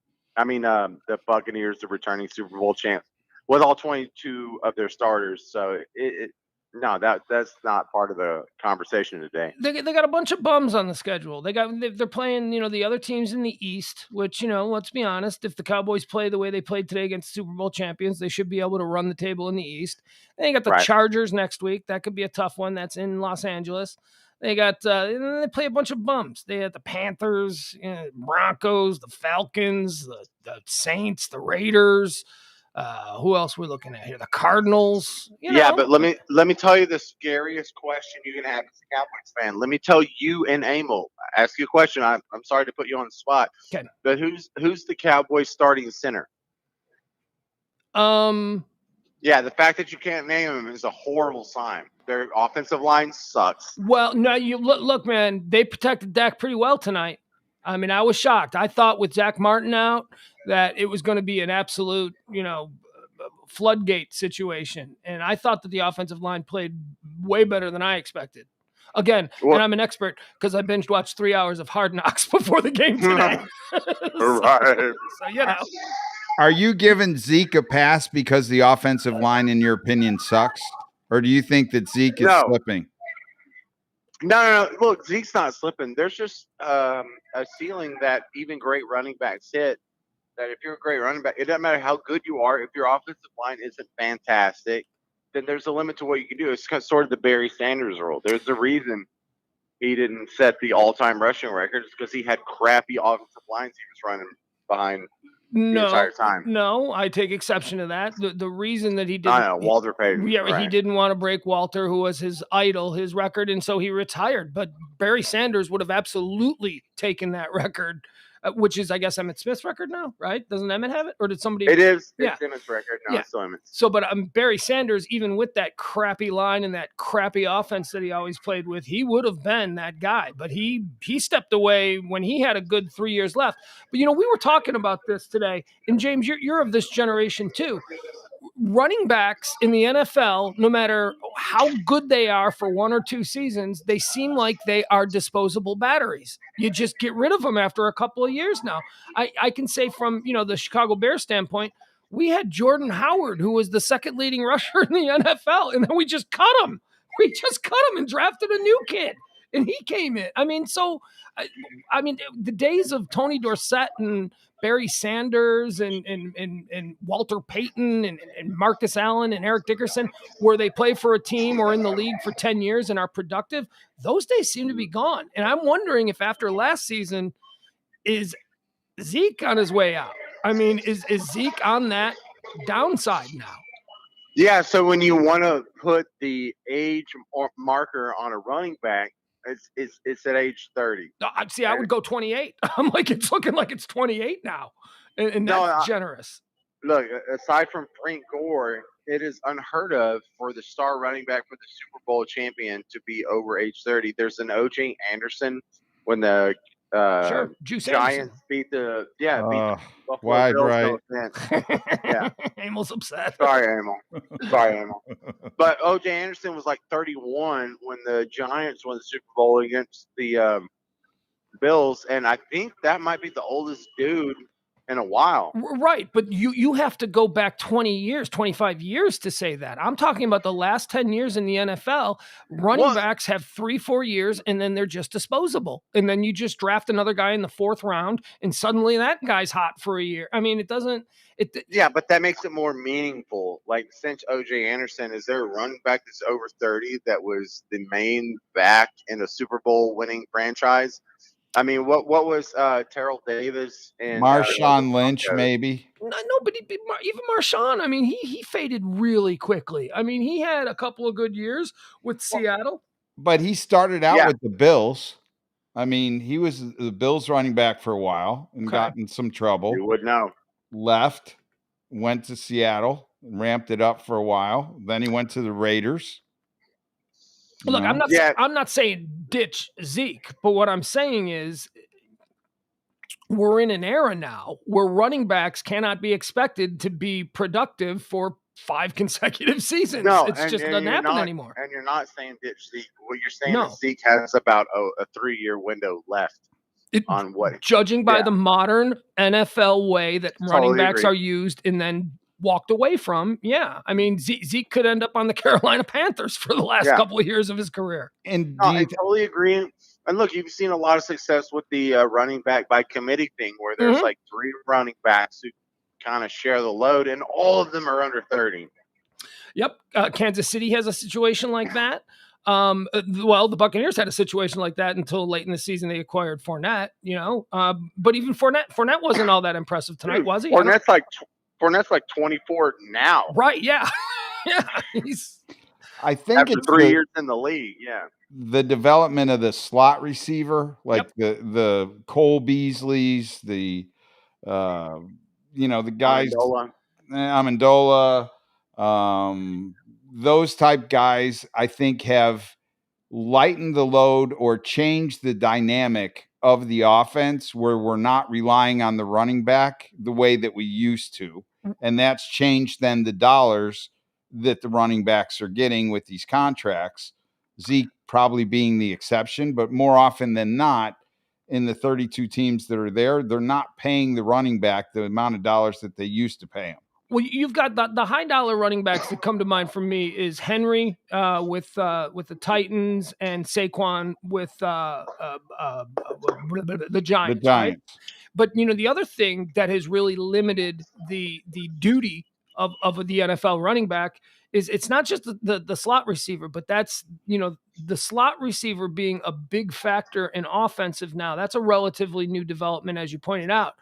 S5: Buccaneers, the returning Super Bowl champs, with all 22 of their starters. So that's not part of the conversation today.
S1: They got a bunch of bums on the schedule. They're playing, you know, the other teams in the East, which, you know, let's be honest, if the Cowboys play the way they played today against Super Bowl champions, they should be able to run the table in the East. Then you got the Chargers next week. That could be a tough one. That's in Los Angeles. They got they play a bunch of bums. They had the Panthers, Broncos, the Falcons, the Saints, the Raiders. Who else we're looking at here? The Cardinals.
S5: Yeah, but let me tell you the scariest question you can have as a Cowboys fan. Let me tell you and Emil. Ask you a question. I'm sorry to put you on the spot.
S1: Okay.
S5: But who's the Cowboys starting center? Yeah, the fact that you can't name him is a horrible sign. Their offensive line sucks.
S1: Well, no, you look, man. They protected Dak pretty well tonight. I mean, I was shocked. I thought with Zach Martin out that it was going to be an absolute, you know, floodgate situation. And I thought that the offensive line played way better than I expected. Again, and I'm an expert because I binge watched 3 hours of Hard Knocks before the game today.
S5: Right.
S1: So, you know.
S2: Are you giving Zeke a pass because the offensive line, in your opinion, sucks? Or do you think that Zeke is slipping?
S5: No. Look, Zeke's not slipping. There's just a ceiling that even great running backs hit. that if you're a great running back, it doesn't matter how good you are. If your offensive line isn't fantastic, then there's a limit to what you can do. It's sort of the Barry Sanders rule. There's a reason he didn't set the all-time rushing record. It's because he had crappy offensive lines he was running behind the entire time.
S1: No, I take exception to that. The reason that he didn't,
S5: No, Walter Payton.
S1: he
S5: right.
S1: didn't want to break Walter, who was his idol, his record, and so he retired. But Barry Sanders would have absolutely taken that record, which is, I guess, Emmitt Smith's record now, right? Doesn't Emmitt have it, or did somebody?
S5: It is.
S1: Yeah.
S5: It's Emmitt's record. No, it's Emmitt's.
S1: So, but Barry Sanders, even with that crappy line and that crappy offense that he always played with, he would have been that guy. But he stepped away when he had a good 3 years left. But we were talking about this today, and James, you're of this generation too. Running backs in the NFL, no matter how good they are for 1 or 2 seasons, they seem like they are disposable batteries. You just get rid of them after a couple of years now. I can say from, the Chicago Bears standpoint, we had Jordan Howard, who was the second leading rusher in the NFL, and then we just cut him. We just cut him and drafted a new kid, and he came in. The days of Tony Dorsett and Barry Sanders and Walter Payton and Marcus Allen and Eric Dickerson, where they play for a team or in the league for 10 years and are productive, those days seem to be gone. And I'm wondering if after last season, is Zeke on his way out? Is Zeke on that downside now?
S5: Yeah, so when you want to put the age marker on a running back, it's at age 30.
S1: See, I would go 28. I'm like, it's looking like it's 28 now, and that's generous.
S5: Look, aside from Frank Gore, it is unheard of for the star running back for the Super Bowl champion to be over age 30. There's an O.J. Anderson when the Giants beat the Buffalo
S2: wide
S5: Bills.
S2: right.
S5: Yeah,
S1: Amel's upset.
S5: Sorry, Amel. But O.J. Anderson was like 31 when the Giants won the Super Bowl against the Bills, and I think that might be the oldest dude in a while.
S1: Right, but you have to go back 20 years, 25 years to say that. I'm talking about the last 10 years in the NFL. Running backs have 3-4 years, and then they're just disposable. And then you just draft another guy in the 4th round, and suddenly that guy's hot for a year. It doesn't...
S5: Yeah, but that makes it more meaningful. Like, since O.J. Anderson, is there a running back that's over 30 that was the main back in a Super Bowl winning franchise? What was Terrell Davis and
S2: Marshawn Lynch, maybe?
S1: No, but even Marshawn, he faded really quickly. He had a couple of good years with Seattle.
S2: But he started out with the Bills. He was the Bills running back for a while and got in some trouble.
S5: You would know.
S2: Left, went to Seattle, ramped it up for a while. Then he went to the Raiders.
S1: Look, I'm not saying ditch Zeke, but what I'm saying is we're in an era now where running backs cannot be expected to be productive for 5 consecutive seasons.
S5: No,
S1: it just doesn't happen anymore.
S5: And you're not saying ditch Zeke. What you're saying is Zeke has about a 3-year window left.
S1: Judging by the modern NFL way that running backs are used and then walked away from, Zeke could end up on the Carolina Panthers for the last couple of years of his career.
S5: And I totally agree. And look, you've seen a lot of success with the running back by committee thing, where there's like 3 running backs who kind of share the load, and all of them are under 30.
S1: Yep, Kansas City has a situation like that. The Buccaneers had a situation like that until late in the season. They acquired Fournette, but even Fournette wasn't all that impressive tonight, was he?
S5: Fournette's like 24 now.
S1: Right, yeah. Yeah.
S2: I think
S5: after
S2: it's
S5: 3 years in the league,
S2: the development of the slot receiver, like the Cole Beasleys, the guys, Amendola, those type guys, I think have lightened the load or changed the dynamic of the offense, where we're not relying on the running back the way that we used to. And that's changed then the dollars that the running backs are getting with these contracts. Zeke probably being the exception, but more often than not, in the 32 teams that are there, they're not paying the running back the amount of dollars that they used to pay him.
S1: Well, you've got the high dollar running backs that come to mind for me is Henry with the Titans and Saquon with the
S2: The
S1: Giants, right?
S2: Giants.
S1: But the other thing that has really limited the duty of the NFL running back is it's not just the slot receiver, but that's the slot receiver being a big factor in offensive now. That's a relatively new development, as you pointed out.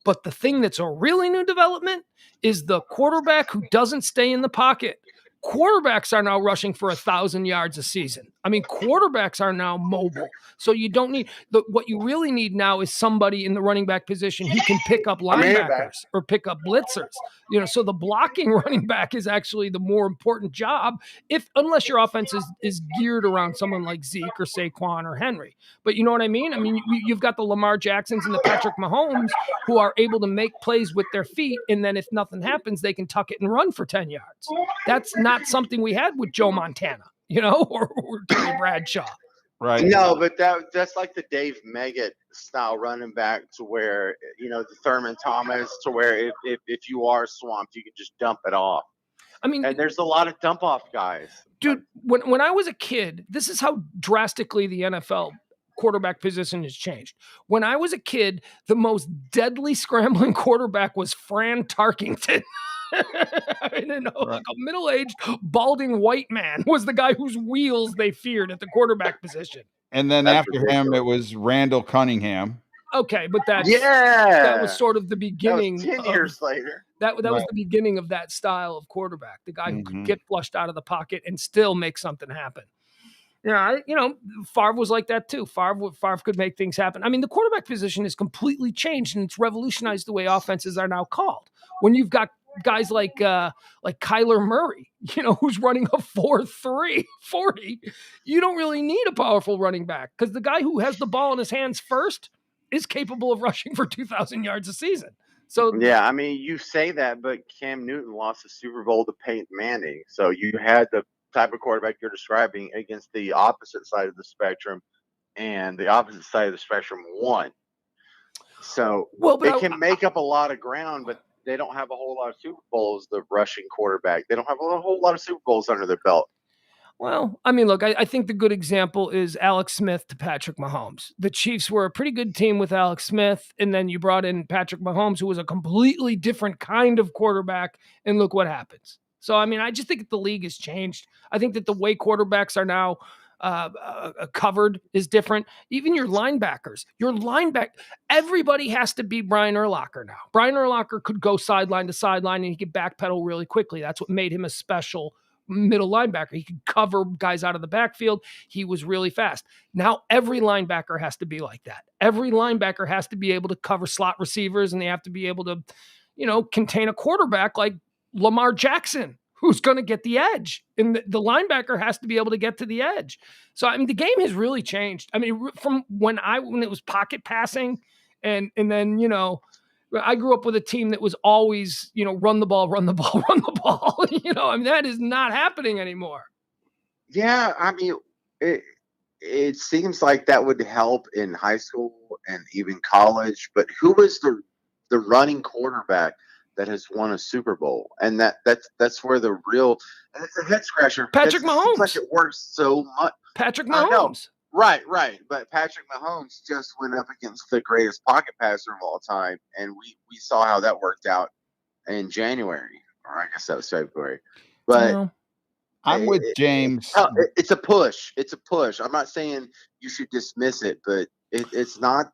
S1: But the thing that's a really new development is the quarterback who doesn't stay in the pocket. Quarterbacks are now rushing for 1,000 yards a season. I mean, quarterbacks are now mobile. So you don't need what you really need now is somebody in the running back position who can pick up linebackers or pick up blitzers. So the blocking running back is actually the more important job unless your offense is geared around someone like Zeke or Saquon or Henry. But you know what I mean? I mean, you've got the Lamar Jacksons and the Patrick Mahomes who are able to make plays with their feet, and then if nothing happens, they can tuck it and run for 10 yards. That's not something we had with Joe Montana, or Terry Bradshaw.
S2: Right.
S5: No, but that's like the Dave Meggett style running back to where, the Thurman Thomas to where if you are swamped, you can just dump it off.
S1: I mean,
S5: and there's a lot of dump off guys.
S1: Dude, when I was a kid, this is how drastically the NFL quarterback position has changed. When I was a kid, the most deadly scrambling quarterback was Fran Tarkington. Like a middle-aged, balding white man was the guy whose wheels they feared at the quarterback position.
S2: And then after him, it was Randall Cunningham.
S1: Okay, but that was sort of the beginning.
S5: That was 10 years later.
S1: That was the beginning of that style of quarterback, the guy who could get flushed out of the pocket and still make something happen. Favre was like that too. Favre could make things happen. I mean, the quarterback position has completely changed, and it's revolutionized the way offenses are now called. When you've got guys like Kyler Murray, who's running a 4.3 40, you don't really need a powerful running back because the guy who has the ball in his hands first is capable of rushing for 2,000 yards a season. So
S5: yeah, I mean, you say that, but Cam Newton lost the Super Bowl to Peyton Manning. So you had the type of quarterback you're describing against the opposite side of the spectrum, and the opposite side of the spectrum won. So they can make up a lot of ground, but they don't have a whole lot of Super Bowls, the rushing quarterback. They don't have a whole lot of Super Bowls under their belt.
S1: Well, I mean, look, I think the good example is Alex Smith to Patrick Mahomes. The Chiefs were a pretty good team with Alex Smith, and then you brought in Patrick Mahomes, who was a completely different kind of quarterback, and look what happens. So, I mean, I just think that the league has changed. I think that the way quarterbacks are now covered is different. Even your linebackers, everybody has to be Brian Urlacher now. Brian Urlacher could go sideline to sideline and he could backpedal really quickly. That's what made him a special middle linebacker. He could cover guys out of the backfield. He was really fast. Now every linebacker has to be like that. Every linebacker has to be able to cover slot receivers, and they have to be able to, contain a quarterback like Lamar Jackson, who's going to get the edge. And the linebacker has to be able to get to the edge. So, I mean, the game has really changed. I mean, from when it was pocket passing and then, I grew up with a team that was always, run the ball, run the ball, run the ball. I mean, that is not happening anymore.
S5: Yeah, I mean, it seems like that would help in high school and even college. But who was the running quarterback that has won a Super Bowl? And that's where the real, and it's a head scratcher.
S1: Patrick Mahomes.
S5: Seems like it works so much.
S1: Patrick Mahomes.
S5: Right. But Patrick Mahomes just went up against the greatest pocket passer of all time, and we saw how that worked out in January, or I guess that was February. But
S2: I'm with James.
S5: It's a push. It's a push. I'm not saying you should dismiss it, but it's not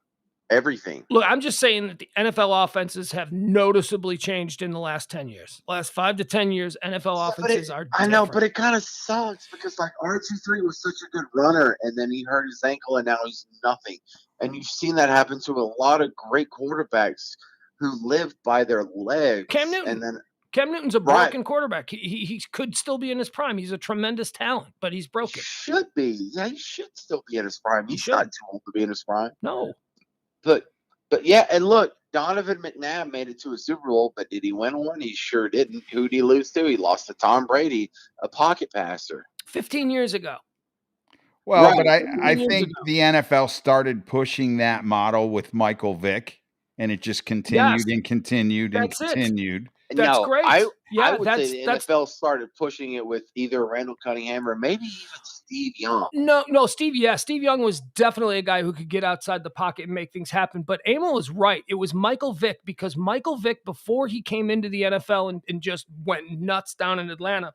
S5: everything.
S1: Look, I'm just saying that the NFL offenses have noticeably changed in the last 10 years. Last 5 to 10 years, NFL offenses are different.
S5: I know, but it kind of sucks because like RG3 was such a good runner, and then he hurt his ankle, and now he's nothing. And you've seen that happen to a lot of great quarterbacks who live by their legs.
S1: Cam Newton's a broken quarterback. He could still be in his prime. He's a tremendous talent, but he's broken.
S5: He should be. Yeah, he should still be in his prime. He's not too old to be in his prime.
S1: No.
S5: But yeah, and look, Donovan McNabb made it to a Super Bowl, but did he win one? He sure didn't. Who'd he lose to? He lost to Tom Brady, a pocket passer.
S1: 15 years ago.
S2: Well, but I think the NFL started pushing that model with Michael Vick, and it just continued and continued and continued.
S1: That's
S6: No,
S1: great.
S6: I
S1: Yeah,
S6: would say the NFL started pushing it with either Randall Cunningham or maybe even Steve Young.
S1: No, Steve Young was definitely a guy who could get outside the pocket and make things happen. But Emil is right. It was Michael Vick, because Michael Vick, before he came into the NFL and just went nuts down in Atlanta,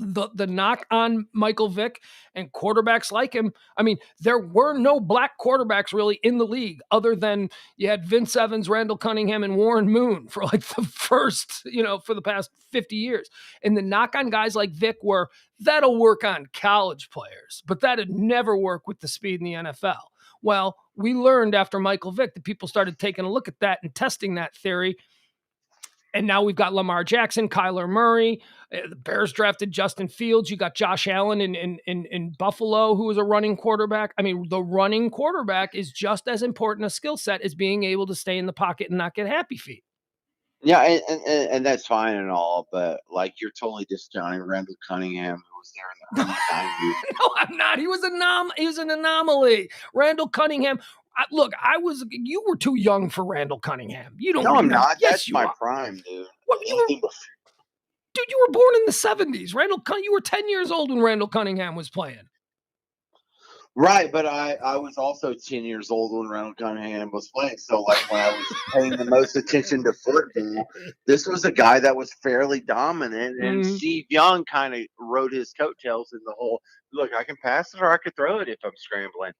S1: the knock on Michael Vick and quarterbacks like him. I mean, there were no black quarterbacks really in the league other than you had Vince Evans, Randall Cunningham, and Warren Moon for like the first, for the past 50 years. And the knock on guys like Vick were, that'll work on college players, but that'd never work with the speed in the NFL. Well, we learned after Michael Vick that people started taking a look at that and testing that theory. And now we've got Lamar Jackson, Kyler Murray. The Bears drafted Justin Fields. You got Josh Allen in Buffalo, who is a running quarterback. I mean, the running quarterback is just as important a skill set as being able to stay in the pocket and not get happy feet.
S6: Yeah, and that's fine and all, but like you're totally discounting Randall Cunningham, who was there in the early 90s.
S1: No, I'm not. He was an anomaly. Randall Cunningham. Look, you were too young for Randall Cunningham. You don't.
S6: No, I'm not.
S1: Yes,
S6: that's my prime, dude.
S1: What, dude, you were born in the 70s. You were 10 years old when Randall Cunningham was playing.
S6: Right, but I was also 10 years old when Randall Cunningham was playing. So, like, when I was paying the most attention to football, this was a guy that was fairly dominant. And Steve Young kind of rode his coattails in the whole, look, I can pass it or I could throw it if I'm scrambling.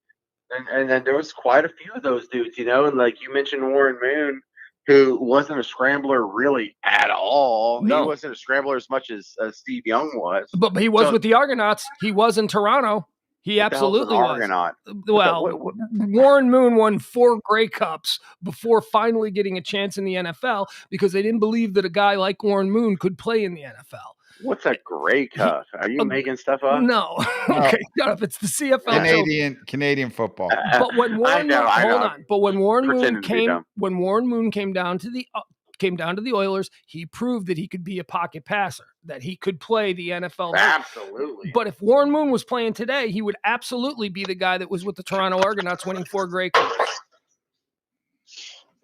S6: And then there was quite a few of those dudes, and like you mentioned Warren Moon, who wasn't a scrambler really at all.
S1: No.
S6: He wasn't a scrambler as much as Steve Young was.
S1: But he was with the Argonauts. He was in Toronto. He absolutely was.
S6: Argonaut?
S1: Well, Warren Moon won 4 Grey Cups before finally getting a chance in the NFL because they didn't believe that a guy like Warren Moon could play in the NFL.
S6: What's a Grey Cup? Are you making stuff up?
S1: No. Okay, shut up. It's the CFL.
S2: Canadian football.
S1: But when Warren Moon came down to the Oilers, he proved that he could be a pocket passer, that he could play the NFL.
S6: Absolutely.
S1: But if Warren Moon was playing today, he would absolutely be the guy that was with the Toronto Argonauts winning 4 Grey Cups.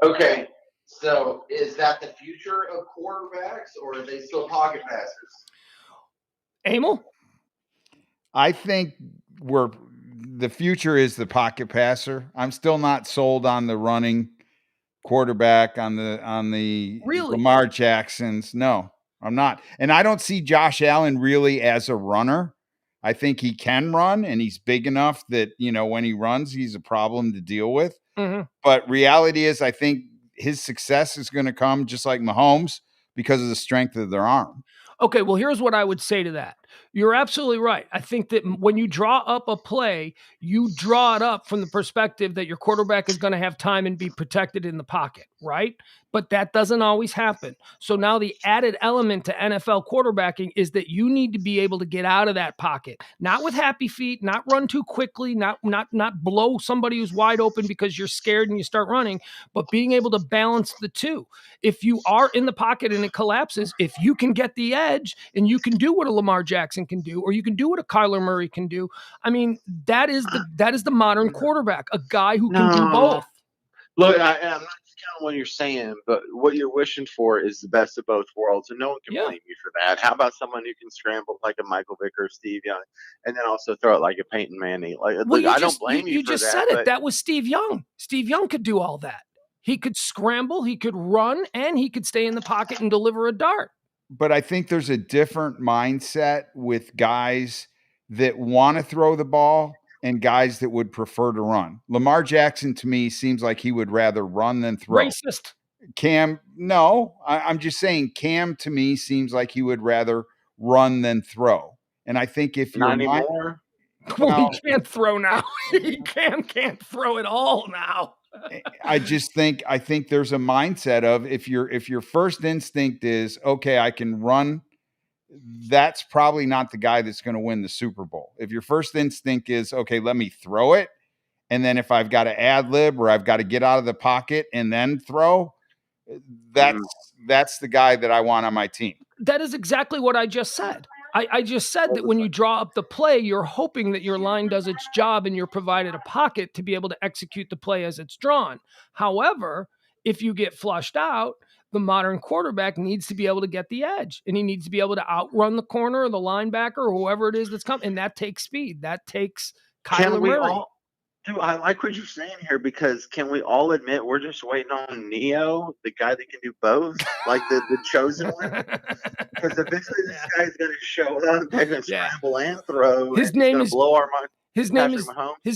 S6: Okay, so is that the future of quarterbacks, or are they still pocket passers?
S1: Emil?
S2: I think the future is the pocket passer. I'm still not sold on the running quarterback on the
S1: really?
S2: Lamar Jacksons. No, I'm not. And I don't see Josh Allen really as a runner. I think he can run and he's big enough that, when he runs, he's a problem to deal with.
S1: Mm-hmm.
S2: But reality is I think his success is going to come just like Mahomes because of the strength of their arm.
S1: Okay, well, here's what I would say to that. You're absolutely right. I think that when you draw up a play, you draw it up from the perspective that your quarterback is going to have time and be protected in the pocket, right? But that doesn't always happen. So now the added element to NFL quarterbacking is that you need to be able to get out of that pocket, not with happy feet, not run too quickly, not blow somebody who's wide open because you're scared and you start running, but being able to balance the two. If you are in the pocket and it collapses, if you can get the edge and you can do what a Lamar Jackson can do, or you can do what a Kyler Murray can do, I mean, that is the modern quarterback, a guy who can do both.
S6: Look, I'm not discounting what you're saying, but what you're wishing for is the best of both worlds, and no one can blame you for that. How about someone who can scramble like a Michael Vick or Steve Young, and then also throw it like a Peyton Manning? I don't blame you for that.
S1: You just said it. That was Steve Young. Steve Young could do all that. He could scramble, he could run, and he could stay in the pocket and deliver a dart.
S2: But I think there's a different mindset with guys that want to throw the ball and guys that would prefer to run. Lamar Jackson, to me, seems like he would rather run than throw.
S1: Racist.
S2: Cam, no. I'm just saying Cam, to me, seems like he would rather run than throw. And I think if you're
S6: not anymore.
S1: Well, he can't throw now. Can't throw at all now.
S2: I think there's a mindset of if your first instinct is, okay, I can run, that's probably not the guy that's going to win the Super Bowl. If your first instinct is, okay, let me throw it, and then if I've got to ad lib or I've got to get out of the pocket and then throw, that's the guy that I want on my team.
S1: That is exactly what I just said. I just said that when you draw up the play, you're hoping that your line does its job and you're provided a pocket to be able to execute the play as it's drawn. However, if you get flushed out, the modern quarterback needs to be able to get the edge, and he needs to be able to outrun the corner or the linebacker or whoever it is that's coming. And that takes speed. That takes Kyler Murray.
S6: Dude, I like what you're saying here, because can we all admit we're just waiting on Neo, the guy that can do both, like the chosen one? Because eventually this guy's going to show up, they're going to scramble and throw.
S1: His name is
S6: blow our mind.
S1: His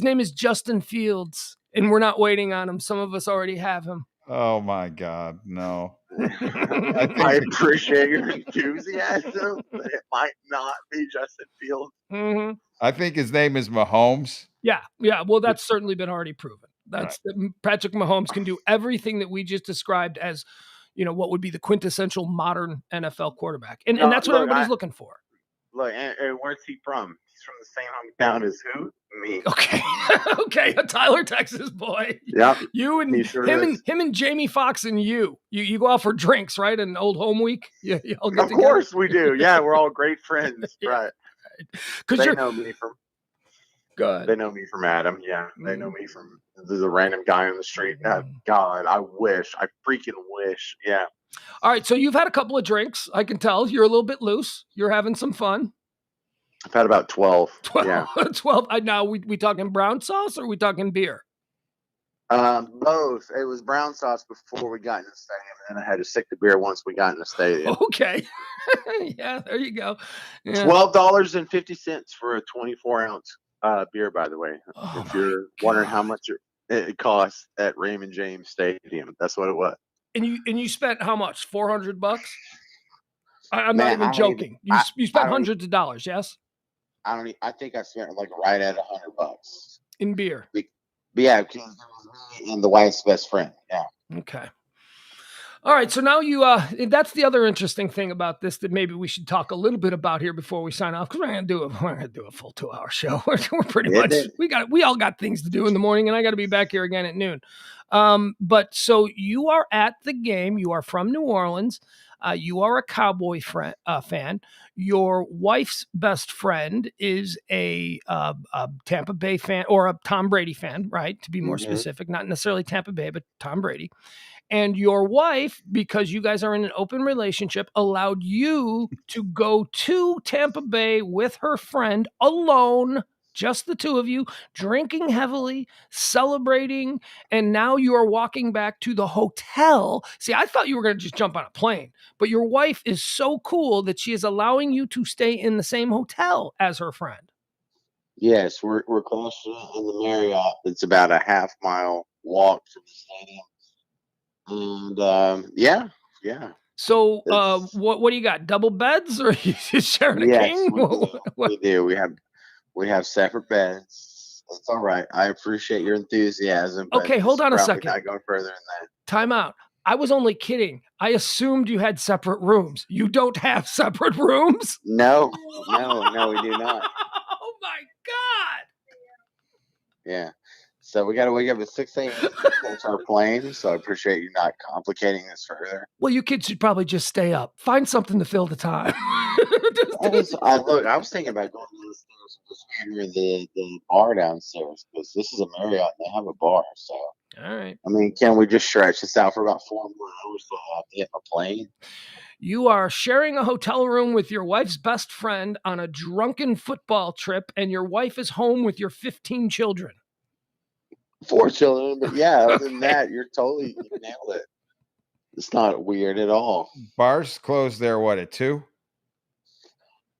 S1: name is Justin Fields, and we're not waiting on him. Some of us already have him.
S2: Oh my God, no!
S6: I appreciate your enthusiasm, but it might not be Justin Fields.
S1: Mm-hmm.
S2: I think his name is Mahomes.
S1: Yeah. Well, that's certainly been already proven. Patrick Mahomes can do everything that we just described as, what would be the quintessential modern NFL quarterback, and that's what everybody's looking for.
S6: Look, and where's he from? He's from the same hometown as who? Me.
S1: Okay, a Tyler, Texas boy.
S6: Yeah.
S1: You and him and Jamie Foxx and you go out for drinks, right? An old home week. Yeah,
S6: of course we do. Yeah, we're all great friends, right? Because they know me from.
S1: Good.
S6: They know me from Adam. Yeah, they know me from the random guy on the street. God, I freaking wish. Yeah.
S1: All right, so you've had a couple of drinks. I can tell you're a little bit loose. You're having some fun.
S6: I've had about 12.
S1: 12.
S6: Yeah.
S1: 12. Now, we talking brown sauce or we talking beer?
S6: Both. It was brown sauce before we got in the stadium, and then I had to stick to beer once we got in the stadium.
S1: Okay. Yeah, there you go. Yeah.
S6: $12.50 for a 24-ounce beer, by the way. If you're wondering how much it costs at Raymond James Stadium, that's what it was.
S1: And you spent how much? $400? I'm not even joking. You spent hundreds of dollars, yes?
S6: I think I spent like right at $100
S1: in beer.
S6: Yeah, because it was me and the wife's best friend. Yeah.
S1: Okay. All right. So now that's the other interesting thing about this that maybe we should talk a little bit about here before we sign off, because we're gonna do a full 2-hour show. We're pretty much we all got things to do in the morning, and I got to be back here again at noon. But so you are at the game. You are from New Orleans. You are a Cowboy fan. Your wife's best friend is a Tampa Bay fan, or a Tom Brady fan, right? To be more specific, not necessarily Tampa Bay, but Tom Brady. And your wife, because you guys are in an open relationship, allowed you to go to Tampa Bay with her friend alone, just the two of you, drinking heavily, celebrating, and now you are walking back to the hotel. See, I thought you were going to just jump on a plane, but your wife is so cool that she is allowing you to stay in the same hotel as her friend.
S6: Yes, we're close in the Marriott. It's about a half-mile walk from the stadium. And yeah.
S1: So what do you got? Double beds, or are you just sharing a king?
S6: We do. We have separate beds. It's all right. I appreciate your enthusiasm.
S1: Okay, hold on a second.
S6: Not going further than that.
S1: Time out. I was only kidding. I assumed you had separate rooms. You don't have separate rooms?
S6: No, we do not.
S1: Oh my God.
S6: Yeah. So we got to wake up at 6 a.m. to catch our plane. So I appreciate you not complicating this further.
S1: Well, you kids should probably just stay up. Find something to fill the time.
S6: I was thinking about going downstairs and just entering the bar downstairs, because this is a Marriott and they have a bar. So,
S1: all right.
S6: I mean, can we just stretch this out for about 4 more hours so I have to get my plane?
S1: You are sharing a hotel room with your wife's best friend on a drunken football trip, and your wife is home with your 15 children.
S6: 4 children, but yeah, other than that, you nailed it. It's not weird at all.
S2: Bars close there, at 2?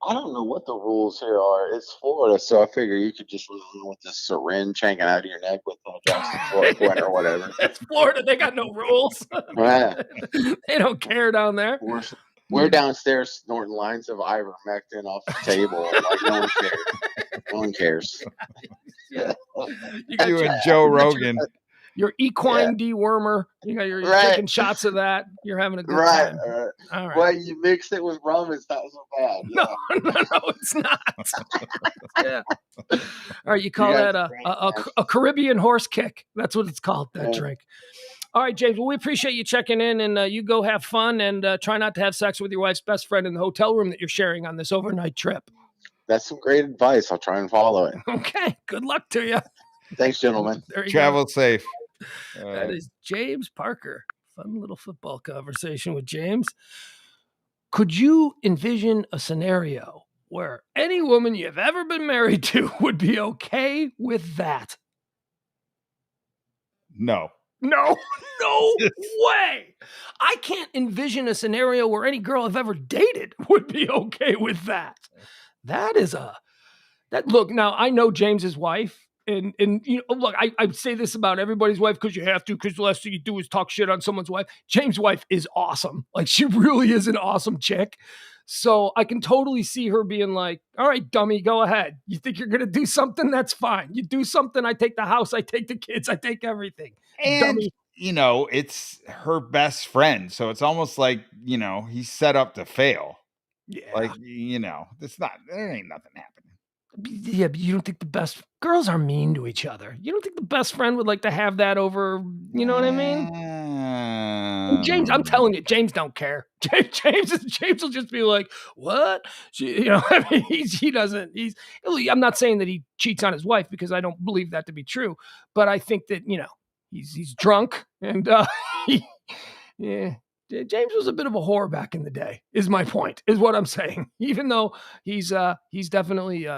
S6: I don't know what the rules here are. It's Florida, so I figure you could just run with this syringe hanging out of your neck with chloroquine or whatever.
S1: It's Florida. They got no rules.
S6: Right.
S1: They don't care down there.
S6: We're downstairs snorting lines of ivermectin off the table. Like, no one cares. No one cares.
S1: Yeah.
S2: You and Joe Rogan.
S1: Your equine dewormer. You're taking shots of that. You're having a good time. All right.
S6: Well, you mix it with rum, it's not so bad.
S1: No, it's not. Yeah. All right, you call that a Caribbean horse kick. That's what it's called, that drink. All right, James, well, we appreciate you checking in, and you go have fun, and try not to have sex with your wife's best friend in the hotel room that you're sharing on this overnight trip.
S6: That's some great advice. I'll try and follow it.
S1: Okay. Good luck to you.
S6: Thanks, gentlemen.
S2: Travel safe.
S1: That is James Parker. fun little football conversation with James. Could you envision a scenario where any woman you've ever been married to would be okay with that?
S2: No.
S1: No, no way. I can't envision a scenario where any girl I've ever dated would be okay with that. That is look, now I know James's wife. And you know, look, I say this about everybody's wife because you have to, because the last thing you do is talk shit on someone's wife. James' wife is awesome. Like, she really is an awesome chick. So I can totally see her being like, all right, dummy, go ahead. You think you're going to do something? That's fine. You do something, I take the house, I take the kids, I take everything.
S2: And,
S1: Dummy.
S2: you know, it's her best friend. So it's almost like, you know, he's set up to fail.
S1: Yeah.
S2: Like, you know, there ain't nothing happening.
S1: Yeah, but you don't think the best girls are mean to each other? You don't think the best friend would like to have that over? You know what I mean? And James, I'm telling you, James don't care. James will just be like, "What?" You know, I mean, he doesn't. I'm not saying that he cheats on his wife, because I don't believe that to be true. But I think that, you know, he's drunk, and yeah. James was a bit of a whore back in the day, is my point, is what I'm saying. Even though he's definitely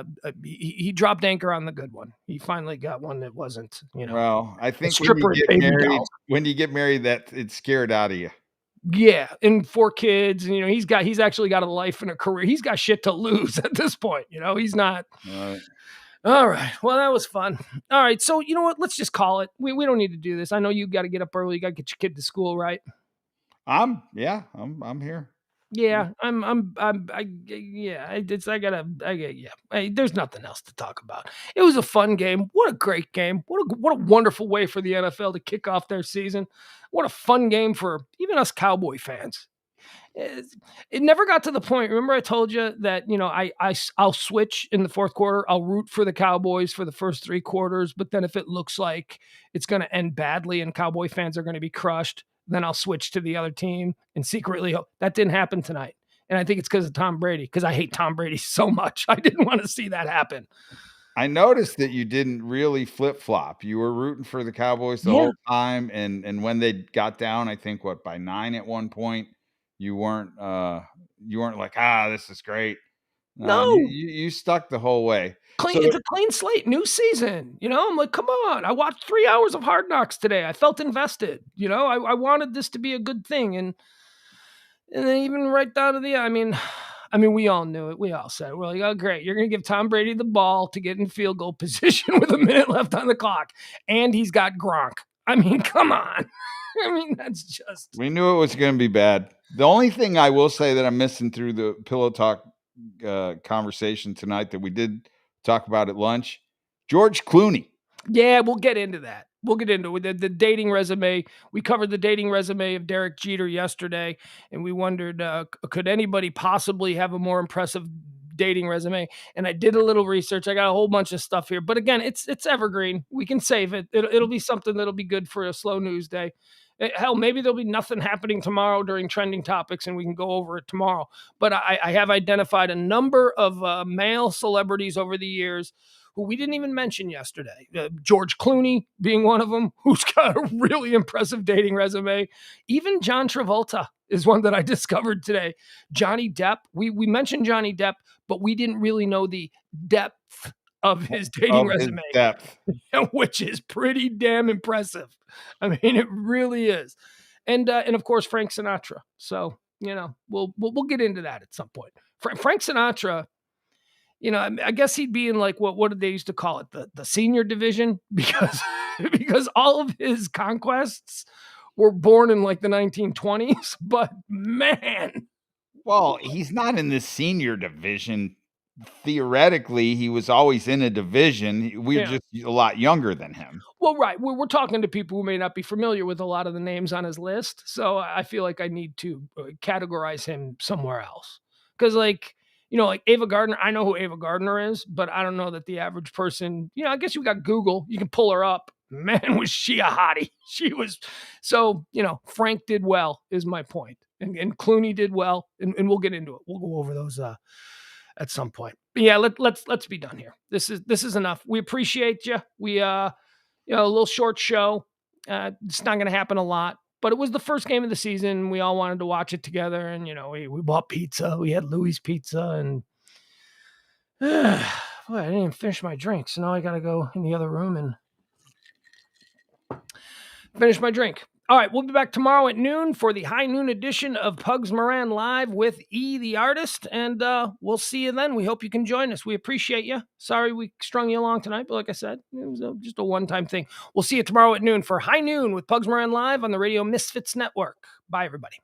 S1: he dropped anchor on the good one. He finally got one that wasn't, you know.
S2: Well, I think
S1: stripper
S2: when you get married, that it's scared out of you.
S1: Yeah, and 4 kids, and, you know, he's actually got a life and a career. He's got shit to lose at this point, you know. He's not. All right. Well, that was fun. All right. So, you know what? Let's just call it. We don't need to do this. I know you got to get up early. You got to get your kid to school, right?
S2: I'm here.
S1: Yeah, there's nothing else to talk about. It was a fun game. What a great game. What a wonderful way for the NFL to kick off their season. What a fun game for even us Cowboy fans. It never got to the point. Remember I told you that, you know, I'll switch in the fourth quarter. I'll root for the Cowboys for the first 3 quarters, but then if it looks like it's going to end badly and Cowboy fans are going to be crushed, then I'll switch to the other team and secretly hope. That didn't happen tonight. And I think it's because of Tom Brady, because I hate Tom Brady so much. I didn't want to see that happen.
S2: I noticed that you didn't really flip-flop. You were rooting for the Cowboys the whole time, and when they got down, I think by 9 at one point, you weren't like, this is great.
S1: No,
S2: you stuck the whole way.
S1: It's a clean slate, new season. You know, I'm like, come on. I watched 3 hours of Hard Knocks today. I felt invested. You know, I wanted this to be a good thing, and then even right down to the, I mean, we all knew it. We all said it. We're like, oh, great. You're going to give Tom Brady the ball to get in field goal position with a minute left on the clock. And he's got Gronk. I mean, come on. I mean, that's just.
S2: We knew it was going to be bad. The only thing I will say that I'm missing through the Pillow Talk conversation tonight that we did talk about at lunch, George Clooney.
S1: Yeah, we'll get into that. We'll get into it. The dating resume. We covered the dating resume of Derek Jeter yesterday, and we wondered, could anybody possibly have a more impressive dating resume? And I did a little research. I got a whole bunch of stuff here. But again, it's evergreen. We can save it. It'll be something that'll be good for a slow news day. Hell, maybe there'll be nothing happening tomorrow during trending topics, and we can go over it tomorrow. But I have identified a number of male celebrities over the years who we didn't even mention yesterday. George Clooney being one of them, who's got a really impressive dating resume. Even John Travolta is one that I discovered today. Johnny Depp, we mentioned Johnny Depp, but we didn't really know the depth of his dating resume, which is pretty damn impressive. I mean, it really is. And of course, Frank Sinatra. So, you know, we'll get into that at some point. Frank Sinatra, you know, I guess he'd be in like what did they used to call it, the senior division, because all of his conquests were born in like the 1920s. But man,
S2: well, he's not in the senior division. Theoretically, he was always in a division. We're just a lot younger than him.
S1: Well, right. We're talking to people who may not be familiar with a lot of the names on his list. So I feel like I need to categorize him somewhere else. Because, like, you know, like Ava Gardner, I know who Ava Gardner is, but I don't know that the average person, you know, I guess you got Google, you can pull her up. Man, was she a hottie. She was. So, you know, Frank did well is my point. And Clooney did well. And we'll get into it. We'll go over those at some point. But yeah, let's be done here. This is enough. We appreciate you. We, you know, a little short show. It's not going to happen a lot. But it was the first game of the season. We all wanted to watch it together. And, we bought pizza. We had Louis Pizza. And boy, I didn't even finish my drink. So now I got to go in the other room and finish my drink. All right, we'll be back tomorrow at noon for the high noon edition of Pugs Moran Live with E, the artist, and we'll see you then. We hope you can join us. We appreciate you. Sorry we strung you along tonight, but like I said, it was just a one-time thing. We'll see you tomorrow at noon for High Noon with Pugs Moran Live on the Radio Misfits Network. Bye, everybody.